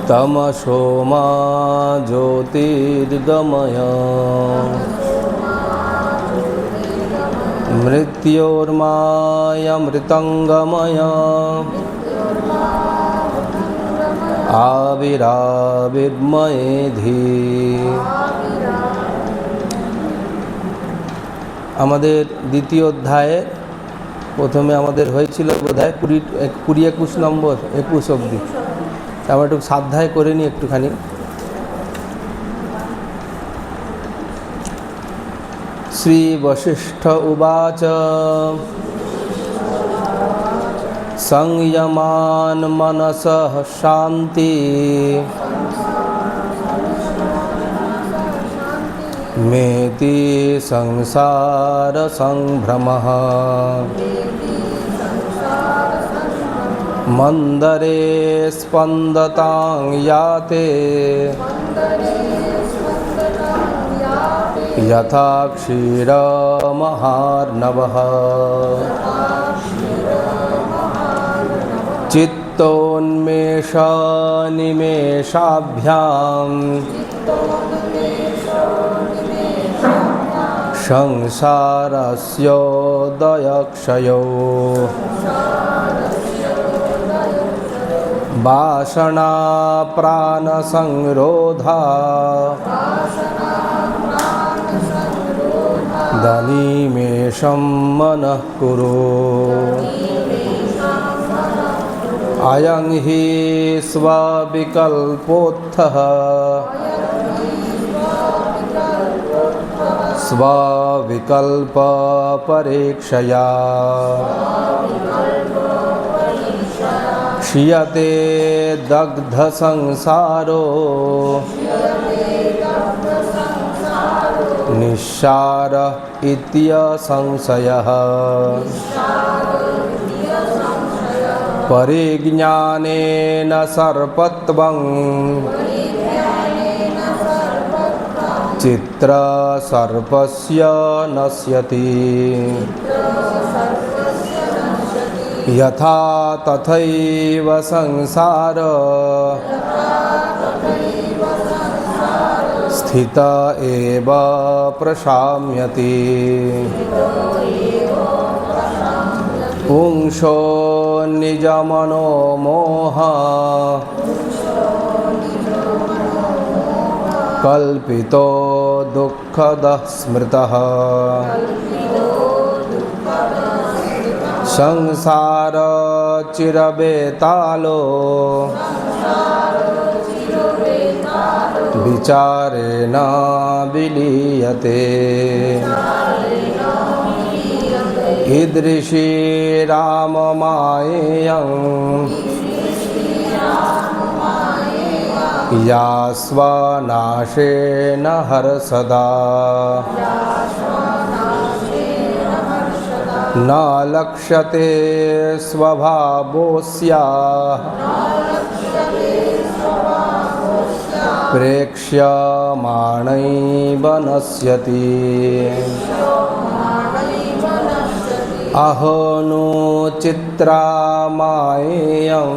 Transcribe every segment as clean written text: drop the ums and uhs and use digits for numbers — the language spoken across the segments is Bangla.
तमसो मा ज्योतिर्गमय मृत्योर्मायमृतंगमय आविराविर्मयेधि। আমাদের দ্বিতীয় অধ্যায়ে প্রথমে আমাদের হয়েছিল বোধহয় 20-21 নম্বর 21 অবধি। আমরা একটু সাধ্যায় করে নিই একটুখানি। শ্রী বশিষ্ঠ উবাচ সংযমান মনসঃ শান্তি মেতি সংসার সংভ্রমঃ मंदरे स्पंदतां याते यथा क्षीरमहार्णवः चित्तोन्मेषनिमेषाभ्यां संसारस्योदयक्षयो वासना प्राणसंरोधा दनिमेषं मनः कुरु। अयं हि स्वविकल्पोत्थः स्वविकल्पपरीक्षया क्षीयते दग्ध संसारो निस्सार इत्यसंशयः। परिज्ञानेन सर्पत्वं चित्रसर्पस्य नश्यति यथा तथैव संसार स्थित एव प्रशाम्यति। पुंसो निजमनो मोह कल्पितो दुःखदः स्मृतः संसार चिरबेतालो विचारेण विलीयते। ईदृशी राममायेयं या स्वनाशेन हर्षदा न लक्ष्यते स्वभावोऽस्याः प्रेक्ष्यमाणैव नश्यति। अहो नु चित्रा मायेयं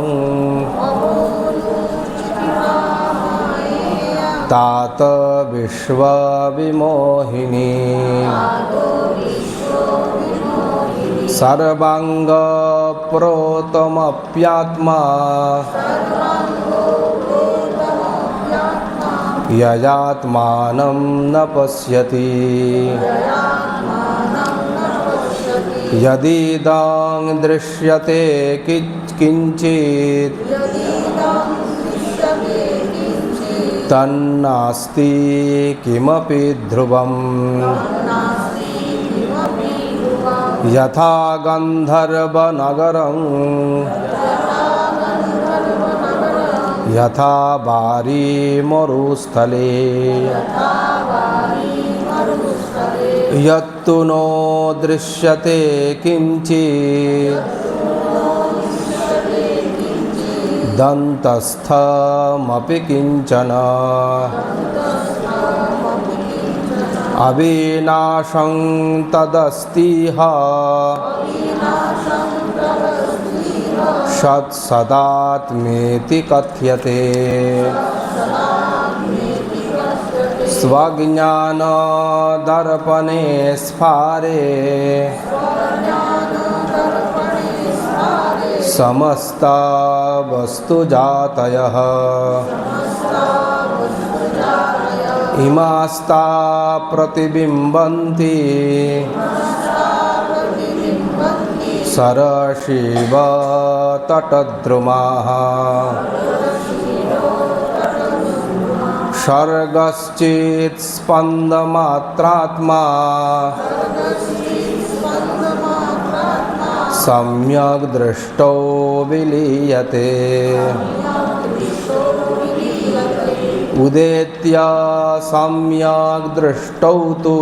तात विश्वविमोहिनी सर्वांग प्रोतमप्यात्मा ययात्मानं न पश्यति। यदिदं दृश्यते किंचित् तन्नास्ति किमपि ध्रुवम्। यथा गंधर्वनगरं यथा बारी मरुस्थले यत्तु नो दृश्यते किंचित् दन्तस्थमपि किंचन अविनाशं तदस्तिह सत्सदात्मेति कथ्यते स्वज्ञानदर्पणे स्फारे समस्ता वस्तुजातयः इमास्ता प्रतिबिम्बन्ति सरशिव तटद्रुमाः सर्गश्चित् स्पन्दमात्रात्मा सम्यक् दृष्टो विलीयते उदेत्य सम्यक् दृष्टौ तु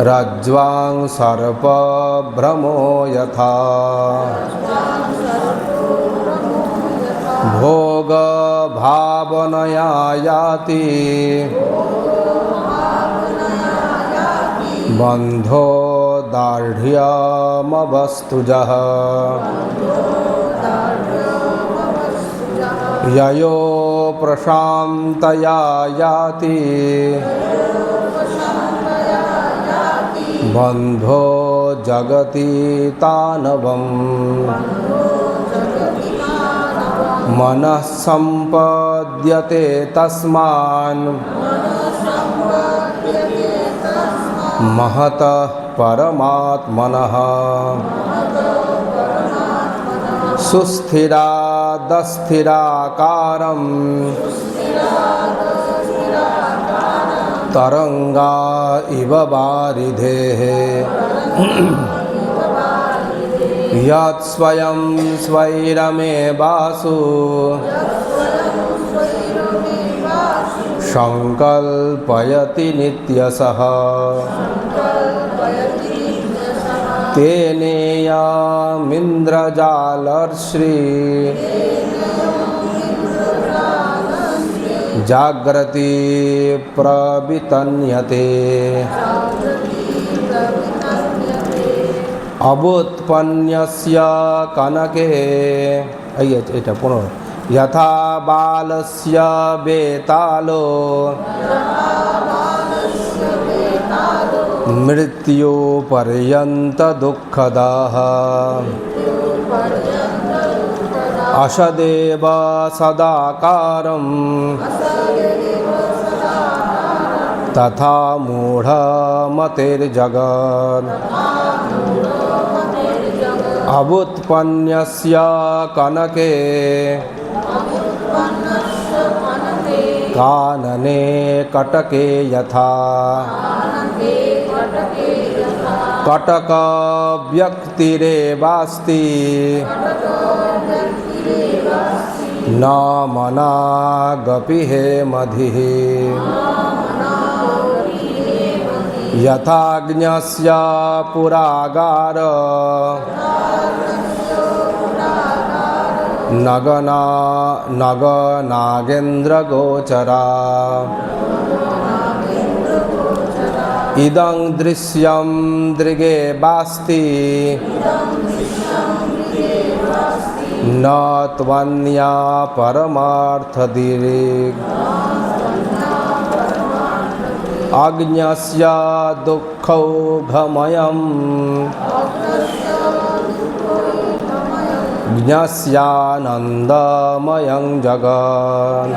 रज्ज्वां सर्पभ्रमो यथा भोगभावनया याति बन्धो दार्ढ्यमवस्तुजः ययो प्रशान्तया याति बन्धो जगति तानवम् मनः सम्पद्यते तस्मान् महतः परमात्मनः सुस्थिरादस्थिराकारं तरंगा इव वारिधेः यत् स्वयं स्वैरमेवासु संकल्पयति नित्यशः तेनेयमिन्द्रजालर्श्री जाग्रति प्रवितन्यते अबुत्पन्यस्य कनके এটা 15 यथा बालस्य बेतालो मृत्यु पर्यंत दुःखदः असदेव सदाकारं तथा मूढमतिर्जगत् अबुत्पन्यस्य कनके कानने कटके यथा कटक व्यक्तिरेवास्ति न मनागपि हे मधिः यथाग्न्यस्य पुरागार नगनागेन्द्रगोचरा इदं दृश्यं दृगे वास्ति न त्वन्या परमार्थदिक् अज्ञस्य दुःखौघमयम् ज्ञस्यानन्दमयं जगत्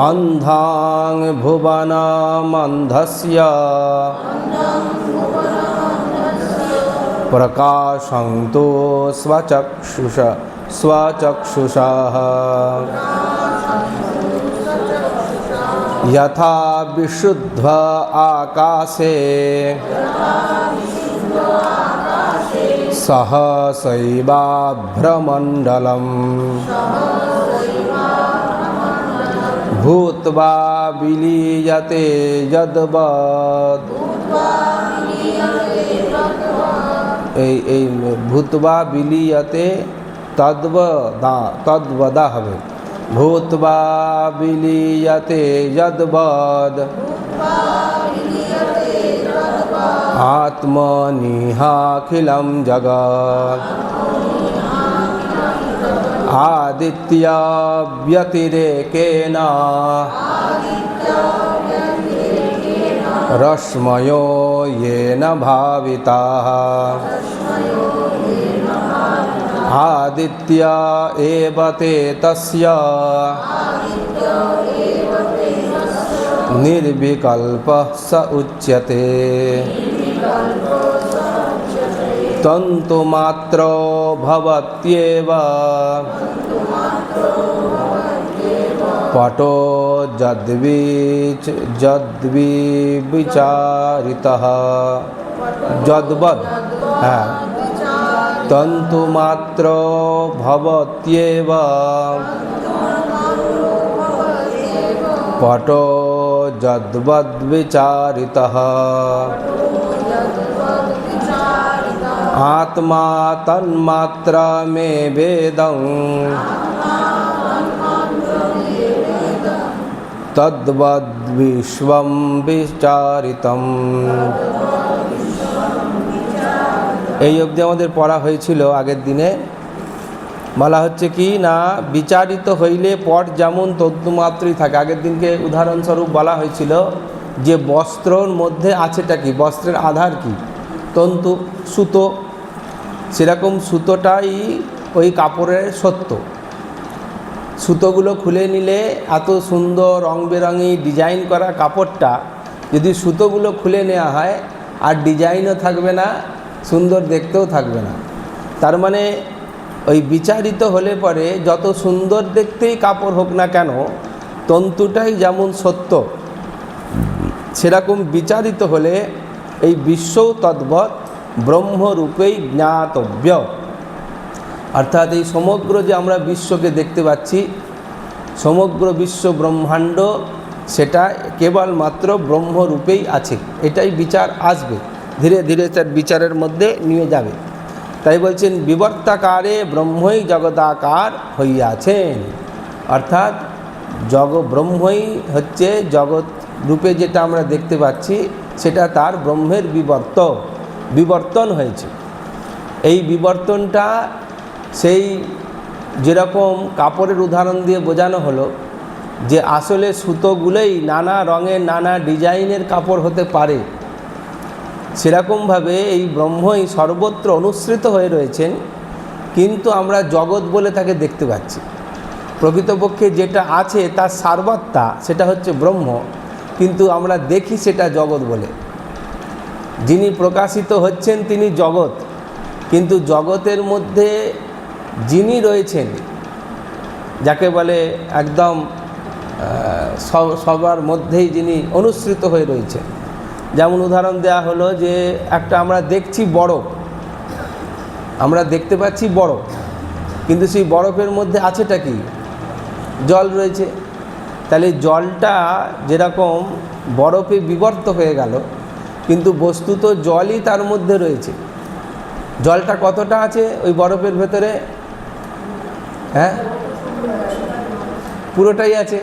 अन्धां भुवनमन्धस्य प्रकाशन्तु स्वचक्षुषः यथा विशुद्ध आकाशे सहसैवाभ्रमण्डलम् भूत्वा विलीयते यद्वद् এই ভূতবা বিলীয়তে তদ্বদা হবে। ভূতবা বিলীয়তে যদ্বদ আত্মনিহাখিলম জগৎ আদিত্য ব্যতিরেকেন রশ্মयो येन भाविताः आदित्य एव ते तस्य निर्विकल्पः स उच्यते। तन्तुमात्रो भवत्येव पटो जद्विचारितः जद्वद् हाँ तन्तुमात्रो भवत्येव पटो जद्वद्विचारितः आत्मा तन्मात्रमे वेदं তদ্বদ্বিশ্বম বিচারিতম। এই অবধি আমাদের পড়া হয়েছিল আগের দিনে। বলা হচ্ছে কি না, বিচারিত হইলে পট যেমন তদ্মাত্রই থাকে। আগের দিনকে উদাহরণস্বরূপ বলা হয়েছিল যে বস্ত্রর মধ্যে আছেটা কি, বস্ত্রের আধার কি, তন্তু সুতো। সেরকম সুতোটাই ওই কাপড়ের সত্য। সুতোগুলো খুলে নিলে এত সুন্দর রং বেরঙি ডিজাইন করা কাপড়টা যদি সুতোগুলো খুলে নেওয়া হয় আর ডিজাইনও থাকবে না, সুন্দর দেখতেও থাকবে না। তার মানে ওই বিচারিত হলে পরে যত সুন্দর দেখতেই কাপড় হোক না কেন, তন্তুটাই যেমন সত্য, সেরকম বিচারিত হলে এই বিশ্বও তদ্বৎ ব্রহ্মরূপেই জ্ঞাতব্য। অর্থাৎ এই সমগ্র যে আমরা বিশ্বকে দেখতে পাচ্ছি, সমগ্র বিশ্ব ব্রহ্মাণ্ড, সেটা কেবলমাত্র ব্রহ্মরূপেই আছে। এটাই বিচার আসবে, ধীরে ধীরে তার বিচারের মধ্যে নিয়ে যাবে। তাই বলছেন বিবর্তাকারে ব্রহ্মই জগদাকার হইয়াছেন। অর্থাৎ ব্রহ্মই হচ্ছে জগৎ রূপে যেটা আমরা দেখতে পাচ্ছি, সেটা তার ব্রহ্মের বিবর্তন হয়েছে। এই বিবর্তনটা সেই যেরকম কাপড়ের উদাহরণ দিয়ে বোঝানো হলো যে আসলে সুতোগুলোই নানা রঙের নানা ডিজাইনের কাপড় হতে পারে, সেরকমভাবে এই ব্রহ্মই সর্বত্র অনুসৃত হয়ে রয়েছেন, কিন্তু আমরা জগৎ বলে তাকে দেখতে পাচ্ছি। প্রকৃতপক্ষে যেটা আছে তার সারবত্তা, সেটা হচ্ছে ব্রহ্ম, কিন্তু আমরা দেখি সেটা জগৎ বলে। যিনি প্রকাশিত হচ্ছেন তিনি জগৎ, কিন্তু জগতের মধ্যে যিনি রয়েছেন, যাকে বলে একদম সবার মধ্যেই যিনি অনুসৃত হয়ে রয়েছেন। যেমন উদাহরণ দেয়া হলো যে একটা আমরা দেখছি বরফ, আমরা দেখতে পাচ্ছি বরফ, কিন্তু সেই বরফের মধ্যে আছেটা কি, জল রয়েছে। তাহলে জলটা যেরকম বরফে বিবর্ত হয়ে গেল, কিন্তু বস্তুত জলই তার মধ্যে রয়েছে। জলটা কতটা আছে ওই বরফের ভেতরে? হ্যাঁ, পুরোটাই আছে,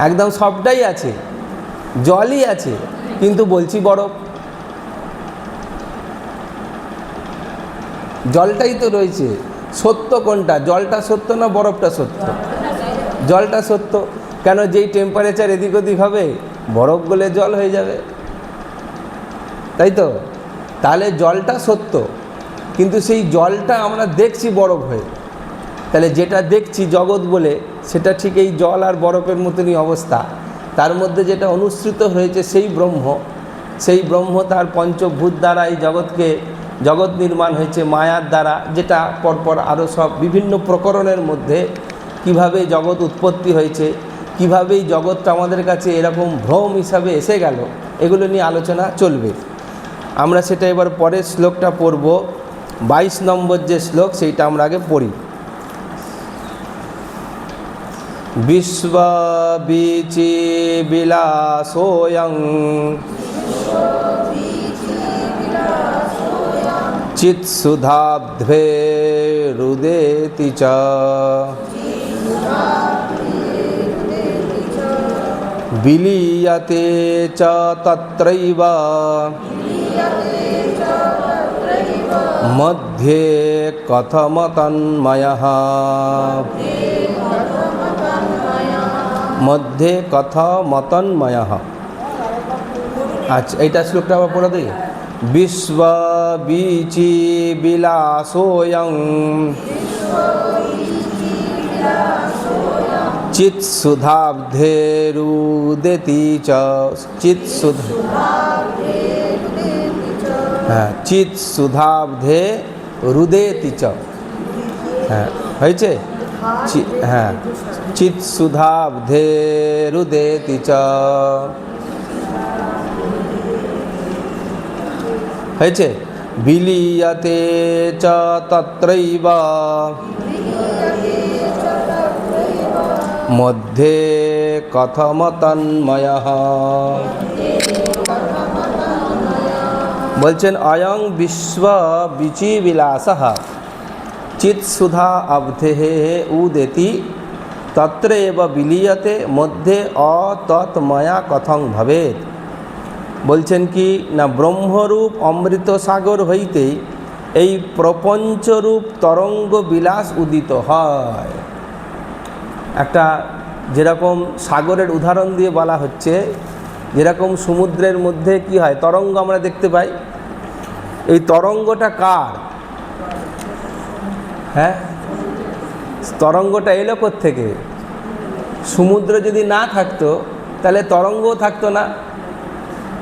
একদম সবটাই আছে, জলই আছে, কিন্তু বলছি বরফ। জলটাই তো রয়েছে। সত্য কোনটা, জলটা সত্য না বরফটা সত্য? জলটা সত্য। কেন, যেই টেম্পারেচার এদিক ওদিক হবে বরফ গলে জল হয়ে যাবে, তাই তো? তাহলে জলটা সত্য, কিন্তু সেই জলটা আমরা দেখছি বরফ হয়ে। তাহলে যেটা দেখছি জগৎ বলে, সেটা ঠিক এই জল আর বরফের মতনই অবস্থা। তার মধ্যে যেটা অনুসৃত হয়েছে সেই ব্রহ্ম তার পঞ্চভূত দ্বারা এই জগৎ নির্মাণ হয়েছে মায়ার দ্বারা, যেটা পরপর আরও সব বিভিন্ন প্রকরণের মধ্যে কিভাবে জগৎ উৎপত্তি হয়েছে, কিভাবে এই জগৎটা আমাদের কাছে এরকম ভ্রম হিসাবে এসে গেল, এগুলো নিয়ে আলোচনা চলবে। আমরা সেটা এবার পরের শ্লোকটা পড়ব। 22 নম্বর যে শ্লোক সেইটা আমরা আগে পড়ি। বিশ্ববীচি বিলাসোয়ং চিৎসুধাব্ধে রুদেতি চ বিলীয়তে চ তত্রৈব মধ্যে কথমতন্ময়ঃ মধ্যে কথমতন্ময়ঃ। আচ্ছা, এইটা শ্লোকটা আবার পড়া দিই। বিশ্ববীচি বিলাসোয়ং চিৎসুধাব্ধে রুদেতি চ চিৎসুধাব্ধে রুদেতি চ। হ্যাঁ, হয়েছে? হ্যাঁ, চিৎসুধাব্ধে রুদেতি চ হয়েছে। বিলীয়তে চ তত্রৈব মধ্যে কথমতন্ময়ঃ। বলছেন অয়ং বিশ্ব বিচি বিলাসঃ চিৎসুধা অবধেঃ উদেতি তত্রৈব বিলীয়তে মধ্যে অতৎময়া কথং ভবেৎ। বলছেন কি না, ব্রহ্মরূপ অমৃত সাগর হইতেই এই প্রপঞ্চরূপ তরঙ্গ বিলাস উদিত হয়। একটা যেরকম সাগরের উদাহরণ দিয়ে বলা হচ্ছে, যেরকম সমুদ্রের মধ্যে কি হয়, তরঙ্গ আমরা দেখতে পাই। এই তরঙ্গটা কার? হ্যাঁ, তরঙ্গটা এলো কোত্থেকে? সমুদ্র যদি না থাকতো তাহলে তরঙ্গও থাকতো না।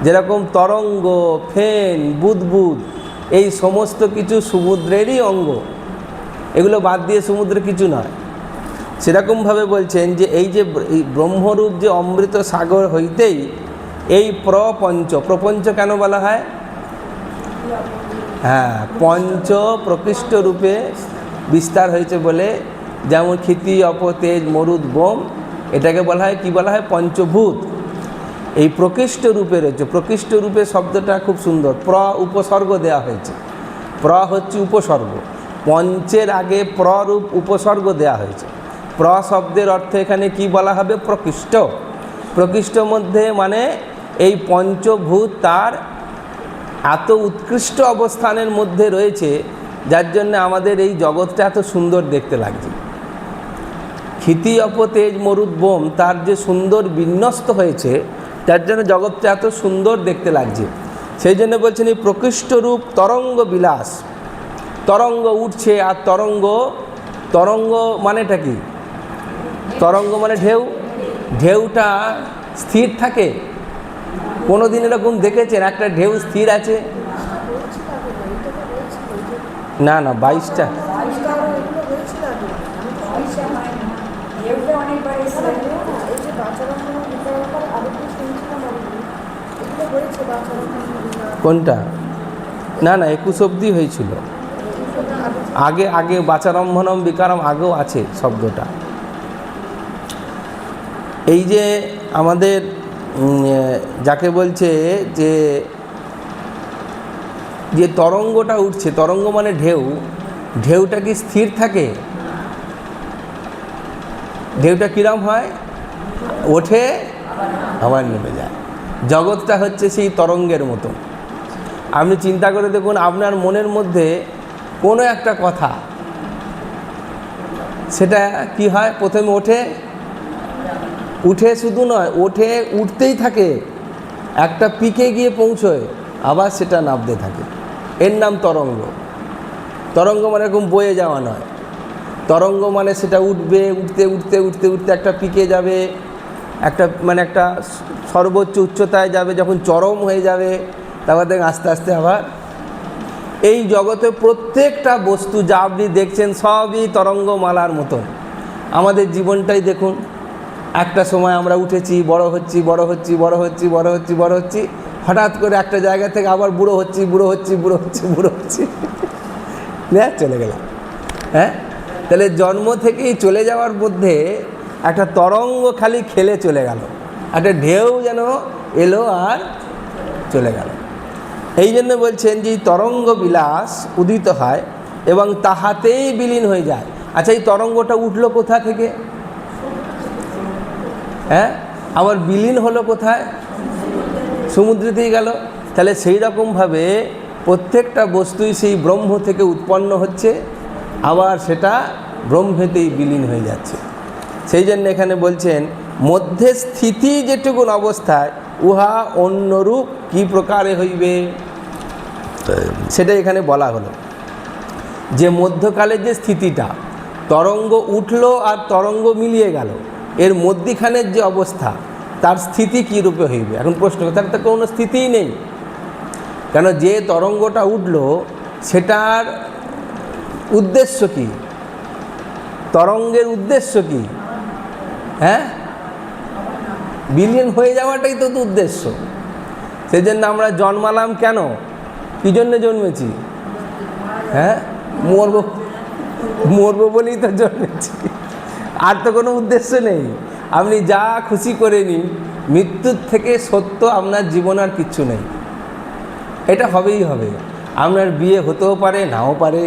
যেরকম তরঙ্গ, ফেন, বুদবুদ এই সমস্ত কিছু সমুদ্রেরই অঙ্গ, এগুলো বাদ দিয়ে সমুদ্র কিছু নয়। সেরকমভাবে বলছেন যে এই যে এই ব্রহ্মরূপ যে অমৃত সাগর হইতেই এই প্রপঞ্চ কেন বলা হয়? হ্যাঁ, পঞ্চ প্রকৃষ্ট রূপে বিস্তার হয়েছে বলে, যেমন ক্ষিতি, অপ, তেজ, মরুদ, বোম, এটাকে বলা হয় কি বলা হয়? পঞ্চভূত। এই প্রকৃষ্ট রূপে রয়েছে। প্রকৃষ্ট রূপে শব্দটা খুব সুন্দর, উপসর্গ দেওয়া হয়েছে। হচ্ছে উপসর্গ, পঞ্চের আগে রূপ উপসর্গ দেওয়া হয়েছে। শব্দের অর্থ এখানে কি বলা হবে? প্রকৃষ্ট। প্রকৃষ্ট মধ্যে মানে এই পঞ্চভূত তার এত উৎকৃষ্ট অবস্থানের মধ্যে রয়েছে, যার জন্য আমাদের এই জগৎটা এত সুন্দর দেখতে লাগছে। ক্ষিতি, অপ, তেজ, মরুদ, বোম তার যে সুন্দর বিন্যস্ত হয়েছে, যার জন্য জগৎটা এত সুন্দর দেখতে লাগছে। সেই জন্য বলছেন এই প্রকৃষ্ট রূপ তরঙ্গ বিলাস। তরঙ্গ উঠছে, আর তরঙ্গ মানেটা কি? তরঙ্গ মানে ঢেউ। ঢেউটা স্থির থাকে? কোনো দিন এরকম দেখেছেন একটা ঢেউ স্থির আছে? না না, 22টা কোনটা? না না, 21 অবধি হয়েছিল। আগে বাচারম্ভনম বিকারম আগেও আছে শব্দটা। এই যে আমাদের যাকে বলছে যে তরঙ্গটা উঠছে, তরঙ্গ মানে ঢেউ। ঢেউটা কি স্থির থাকে? ঢেউটা কিরম হয়? ওঠে আবার নেমে যায়। জগৎটা হচ্ছে সেই তরঙ্গের মতো। আপনি চিন্তা করে দেখুন, আপনার মনের মধ্যে কোনো একটা কথা, সেটা কি হয়? প্রথমে উঠে শুধু নয়, উঠতেই থাকে, একটা পিকে গিয়ে পৌঁছয়, আবার সেটা নামতে থাকে। এর নাম তরঙ্গ। তরঙ্গ মানে এরকম বয়ে যাওয়া নয়। তরঙ্গ মানে সেটা উঠবে, উঠতে একটা পিকে যাবে, একটা সর্বোচ্চ উচ্চতায় যাবে, যখন চরম হয়ে যাবে তারপর দেখেন আস্তে আস্তে আবার। এই জগতে প্রত্যেকটা বস্তু যা আপনি দেখছেন সবই তরঙ্গমালার মতন। আমাদের জীবনটাই দেখুন, একটা সময় আমরা উঠেছি, বড় হচ্ছি, হঠাৎ করে একটা জায়গা থেকে আবার বুড়ো হচ্ছি। চলে গেলাম। হ্যাঁ, তাহলে জন্ম থেকেই চলে যাওয়ার মধ্যে একটা তরঙ্গ খালি খেলে চলে গেল, একটা ঢেউ যেন এলো আর চলে গেল। এই জন্য বলছেন যে তরঙ্গ বিলাস উদিত হয় এবং তাহাতেই বিলীন হয়ে যায়। আচ্ছা, এই তরঙ্গটা উঠলো কোথা থেকে? হ্যাঁ, আবার বিলীন হলো কোথায়? সমুদ্রেতেই গেল। তাহলে সেই রকমভাবে প্রত্যেকটা বস্তুই সেই ব্রহ্ম থেকে উৎপন্ন হচ্ছে, আবার সেটা ব্রহ্মেতেই বিলীন হয়ে যাচ্ছে। সেই জন্য এখানে বলছেন মধ্যে স্থিতি যেটুকুন অবস্থায় উহা অন্যরূপ কি প্রকারে হইবে, সেটা এখানে বলা হলো। যে মধ্যকালের যে স্থিতিটা, তরঙ্গ উঠলো আর তরঙ্গ মিলিয়ে গেল, এর মধ্যিখানের যে অবস্থা, তার স্থিতি কী রূপে হইবে। এখন প্রশ্ন, তার তো কোনো স্থিতিই নেই, কেন যে তরঙ্গটা উঠলো সেটার উদ্দেশ্য কি? তরঙ্গের উদ্দেশ্য কি? হ্যাঁ, বিলীন হয়ে যাওয়াটাই তো উদ্দেশ্য। সেই জন্য আমরা জন্মালাম কেন? কী জন্য জন্মেছি? হ্যাঁ, মরবো বলেই তো জন্মেছি, আর তো কোনো উদ্দেশ্য নেই। আপনি যা খুশি করে নিন, মৃত্যুর থেকে সত্য আপনার জীবন আর কিচ্ছু নেই, এটা হবেই হবে। আপনার বিয়ে হতেও পারে, নাও পারে,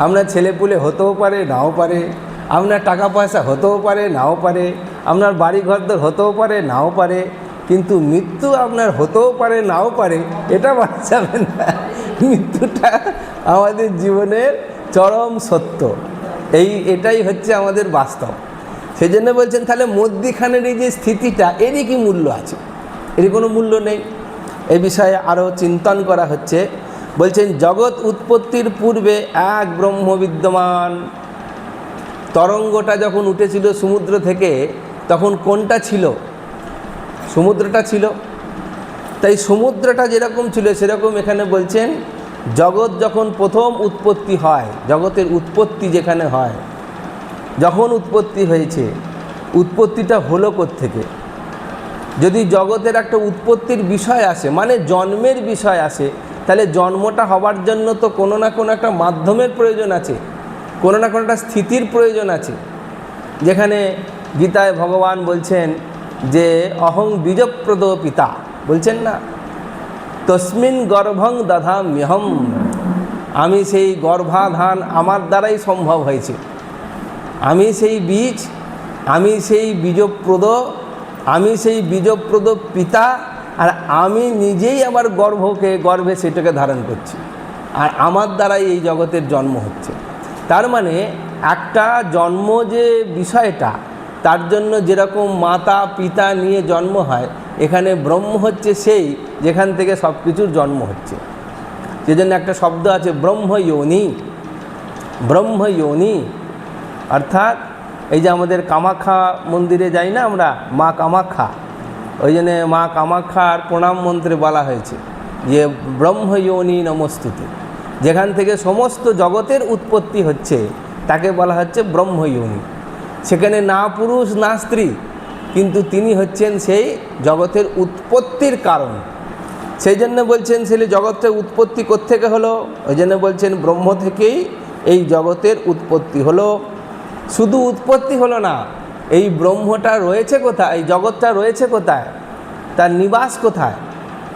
আপনার ছেলেপুলে হতেও পারে, নাও পারে, আপনার টাকা পয়সা হতেও পারে, নাও পারে, আপনার বাড়ি ঘরদর হতেও পারে, নাও পারে, কিন্তু মৃত্যু আপনার হতেও পারে, নাও পারে, এটা বলা যাবে না। মৃত্যুটা আমাদের জীবনের চরম সত্য, এটাই হচ্ছে আমাদের বাস্তব। সেই জন্য বলছেন তাহলে মধ্যিখানের এই যে স্থিতিটা, এরই কি মূল্য আছে? এর কোনো মূল্য নেই। এই বিষয়ে আরও চিন্তন করা হচ্ছে। বলছেন জগৎ উৎপত্তির পূর্বে এক ব্রহ্ম বিদ্যমান। তরঙ্গটা যখন উঠেছিল সমুদ্র থেকে, তখন কোনটা ছিল? সমুদ্রটা ছিল। তাই সমুদ্রটা যেরকম ছিল সেরকম এখানে বলছেন জগৎ যখন প্রথম উৎপত্তি হয়, জগতের উৎপত্তি যেখানে হয়, যখন উৎপত্তি হয়েছে, উৎপত্তিটা হলো কোত্থেকে? যদি জগতের একটা উৎপত্তির বিষয় আসে, মানে জন্মের বিষয় আসে, তাহলে জন্মটা হবার জন্য তো কোনো না কোনো একটা মাধ্যমের প্রয়োজন আছে, কোনো না কোনো একটা স্থিতির প্রয়োজন আছে। যেখানে গীতায় ভগবান বলছেন যে অহং বীজপ্রদ পিতা, বলছেন না, তস্মিন গর্ভং দধাম্যহম, আমি সেই গর্ভাধান আমার দ্বারাই সম্ভব হয়েছে, আমি সেই বীজ, আমি সেই বীজপ্রদ, আমি সেই বীজপ্রদ পিতা, আর আমি নিজেই আমার গর্ভে সেটাকে ধারণ করছি, আর আমার দ্বারাই এই জগতের জন্ম হচ্ছে। তার মানে একটা জন্ম যে বিষয়টা, তার জন্য যেরকম মাতা পিতা নিয়ে জন্ম হয়, এখানে ব্রহ্ম হচ্ছে সেই যেখান থেকে সব কিছুর জন্ম হচ্ছে। সেজন্য একটা শব্দ আছে ব্রহ্ময়োনি। ব্রহ্ময়োনি অর্থাৎ এই যে আমাদের কামাখ্যা মন্দিরে যাই না আমরা, মা কামাখ্যা, ওই জন্যে মা কামাখ্যার প্রণাম মন্ত্রে বলা হয়েছে যে ব্রহ্ময়োনি নমস্তুতে, যেখান থেকে সমস্ত জগতের উৎপত্তি হচ্ছে তাকে বলা হচ্ছে ব্রহ্ময়োনি। সেখানে না পুরুষ না স্ত্রী, কিন্তু তিনি হচ্ছেন সেই জগতের উৎপত্তির কারণ। সেই জন্য বলছেন সেই জগতের উৎপত্তি কোত্থেকে হলো, ওই জন্য বলছেন ব্রহ্ম থেকেই এই জগতের উৎপত্তি হলো। শুধু উৎপত্তি হলো না, এই ব্রহ্মটা রয়েছে কোথায়, এই জগৎটা রয়েছে কোথায়, তার নিবাস কোথায়?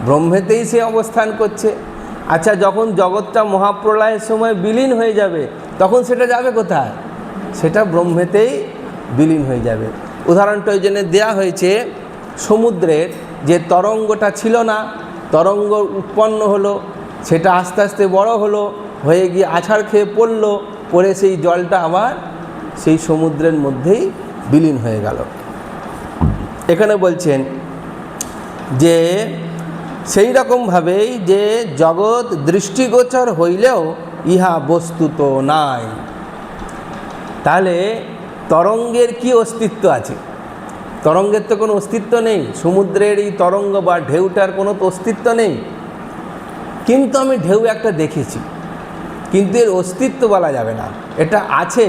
ব্রহ্মেতেই সে অবস্থান করছে। আচ্ছা, যখন জগৎটা মহাপ্রলয়ের সময় বিলীন হয়ে যাবে, তখন সেটা যাবে কোথায়? সেটা ব্রহ্মেতেই বিলীন হয়ে যাবে। উদাহরণটা ওই জন্য দেওয়া হয়েছে, সমুদ্রের যে তরঙ্গটা ছিল না, তরঙ্গ উৎপন্ন হলো, সেটা আস্তে আস্তে বড় হলো, হয়ে গিয়ে আছাড় খেয়ে পড়লো, পড়ে সেই জলটা আবার সেই সমুদ্রের মধ্যেই বিলীন হয়ে গেল। এখানে বলছেন যে সেই রকমভাবেই যে জগৎ দৃষ্টিগোচর হইলেও ইহা বস্তুত নাই। তাহলে তরঙ্গের কি অস্তিত্ব আছে? তরঙ্গের তো কোনো অস্তিত্ব নেই। সমুদ্রের এই তরঙ্গ বা ঢেউটার কোনো তো অস্তিত্ব নেই। কিন্তু আমি ঢেউ একটা দেখেছি, কিন্তু এর অস্তিত্ব বলা যাবে না, এটা আছে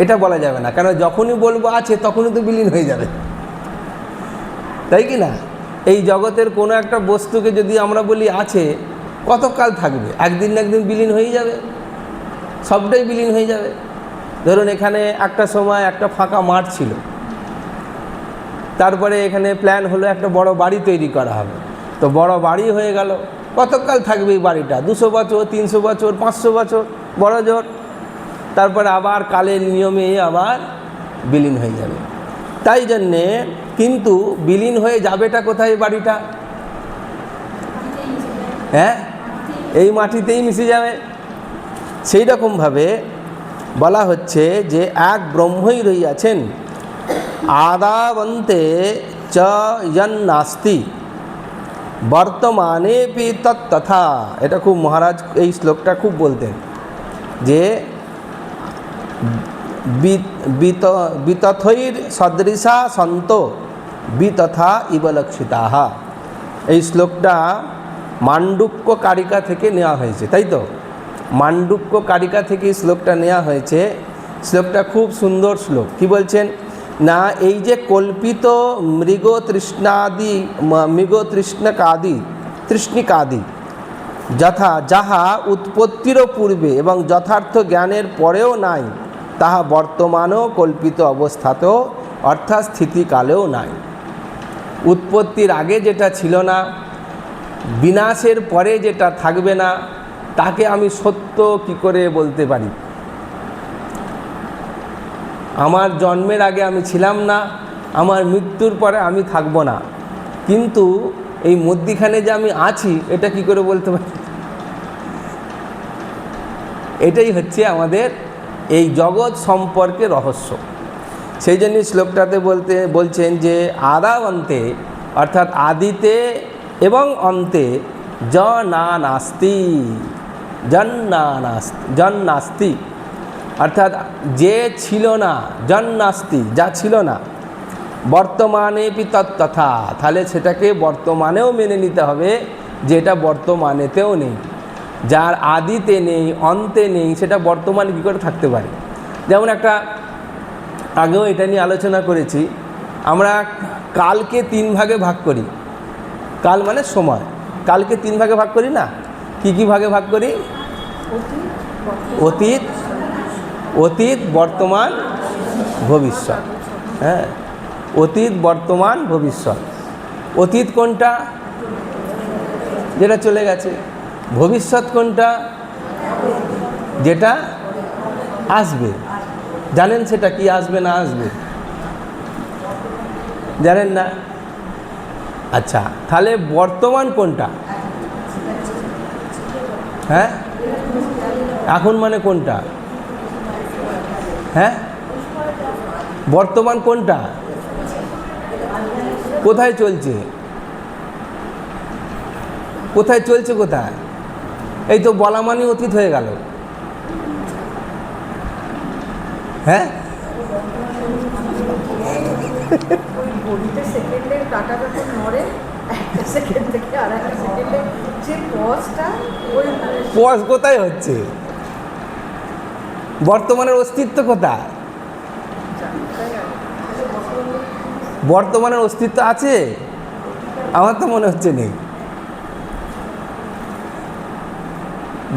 এটা বলা যাবে না, কারণ যখনই বলবো আছে তখনই তো বিলীন হয়ে যাবে, তাই কি না? এই জগতের কোনো একটা বস্তুকে যদি আমরা বলি আছে, কতকাল থাকবে? একদিন না একদিন বিলীন হয়ে যাবে। সবটাই বিলীন হয়ে যাবে। ধরুন এখানে একটা সময় একটা ফাঁকা মাঠ ছিল, তারপরে এখানে প্ল্যান হলো একটা বড় বাড়ি তৈরি করা হবে, তো বড় বাড়ি হয়ে গেল, কতকাল থাকবে এই বাড়িটা? 200 বছর, 300 বছর, 500 বছর বড় জোর, তারপরে আবার কালের নিয়মে আবার বিলীন হয়ে যাবে। তাই জন্যে কিন্তু বিলীন হয়ে যাবেটা কোথায় বাড়িটা? হ্যাঁ, এই মাটিতেই মিশে যাবে। সেই রকমভাবে বলা হচ্ছে যে এক ব্রহ্মই রহিয়াছেন, আদাবন্তে চ নাস্তি বর্তমানেপি তথা। এটা খুব মহারাজ এই শ্লোকটা খুব বলতেন যে বিতথৈর সদৃশা সন্ত বিতথা ইবলক্ষিতাহ। এই শ্লোকটা মান্ডুক্য কারিকা থেকে নেওয়া হয়েছে, তাই তো? মান্ডুক্য কারিকা থেকে শ্লোকটা নেওয়া হয়েছে। শ্লোকটা খুব সুন্দর শ্লোক। কি বলছেন না, এই যে কল্পিত তৃষ্ণিকাদি যথা যাহা উৎপত্তিরও পূর্বে এবং যথার্থ জ্ঞানের পরেও নাই, তাহা বর্তমানেও কল্পিত অবস্থাতেও অর্থাৎ স্থিতিকালেও নাই। উৎপত্তির আগে যেটা ছিল না, বিনাশের পরে যেটা থাকবে না, তাকে আমি সত্য কি করে বলতে পারি? আমার জন্মের আগে আমি ছিলাম না, আমার মৃত্যুর পরে আমি থাকবো না, কিন্তু এই মধ্যিখানে যে আমি আছি এটা কি করে বলতে পারি? এটাই হচ্ছে আমাদের এই জগৎ সম্পর্কে রহস্য। সেই জন্যই শ্লোকটাতে বলছেন যে আদাবন্তে অর্থাৎ আদিতে এবং অন্তে জন্নাস্তি অর্থাৎ যে ছিল না, জন্নাস্তি যা ছিল না, বর্তমানে তথা, তাহলে সেটাকে বর্তমানেও মেনে নিতে হবে যে এটা বর্তমানেতেও নেই। যার আদিতে নেই, অন্তে নেই, সেটা বর্তমানে কী করে থাকতে পারে? যেমন একটা আগেও এটা নিয়ে আলোচনা করেছি, আমরা কালকে 3 ভাগে ভাগ করি। কাল মানে সময়, কালকে 3 ভাগে ভাগ করি না? কি কি ভাগে ভাগ করি? অতীত, বর্তমান, ভবিষ্যৎ। হ্যাঁ, অতীত, বর্তমান, ভবিষ্যৎ। অতীত কোনটা? যেটা চলে গেছে। ভবিষ্যৎ কোনটা? যেটা আসবে। জানেন সেটা কি আসবে না আসবে? জানেন না? আচ্ছা, তাহলে বর্তমান কোনটা? হ্যাঁ, এখন মানে কোনটা? হ্যাঁ, বর্তমান কোনটা? কোথায় চলছে? কোথায় চলছে? কোথায়? এই তো বলা মানে অতীত হয়ে গেল। হ্যাঁ, পজ কোথায় হচ্ছে? বর্তমানের অস্তিত্ব কোথায়? বর্তমানের অস্তিত্ব আছে? আমার তো মনে হচ্ছে নেই।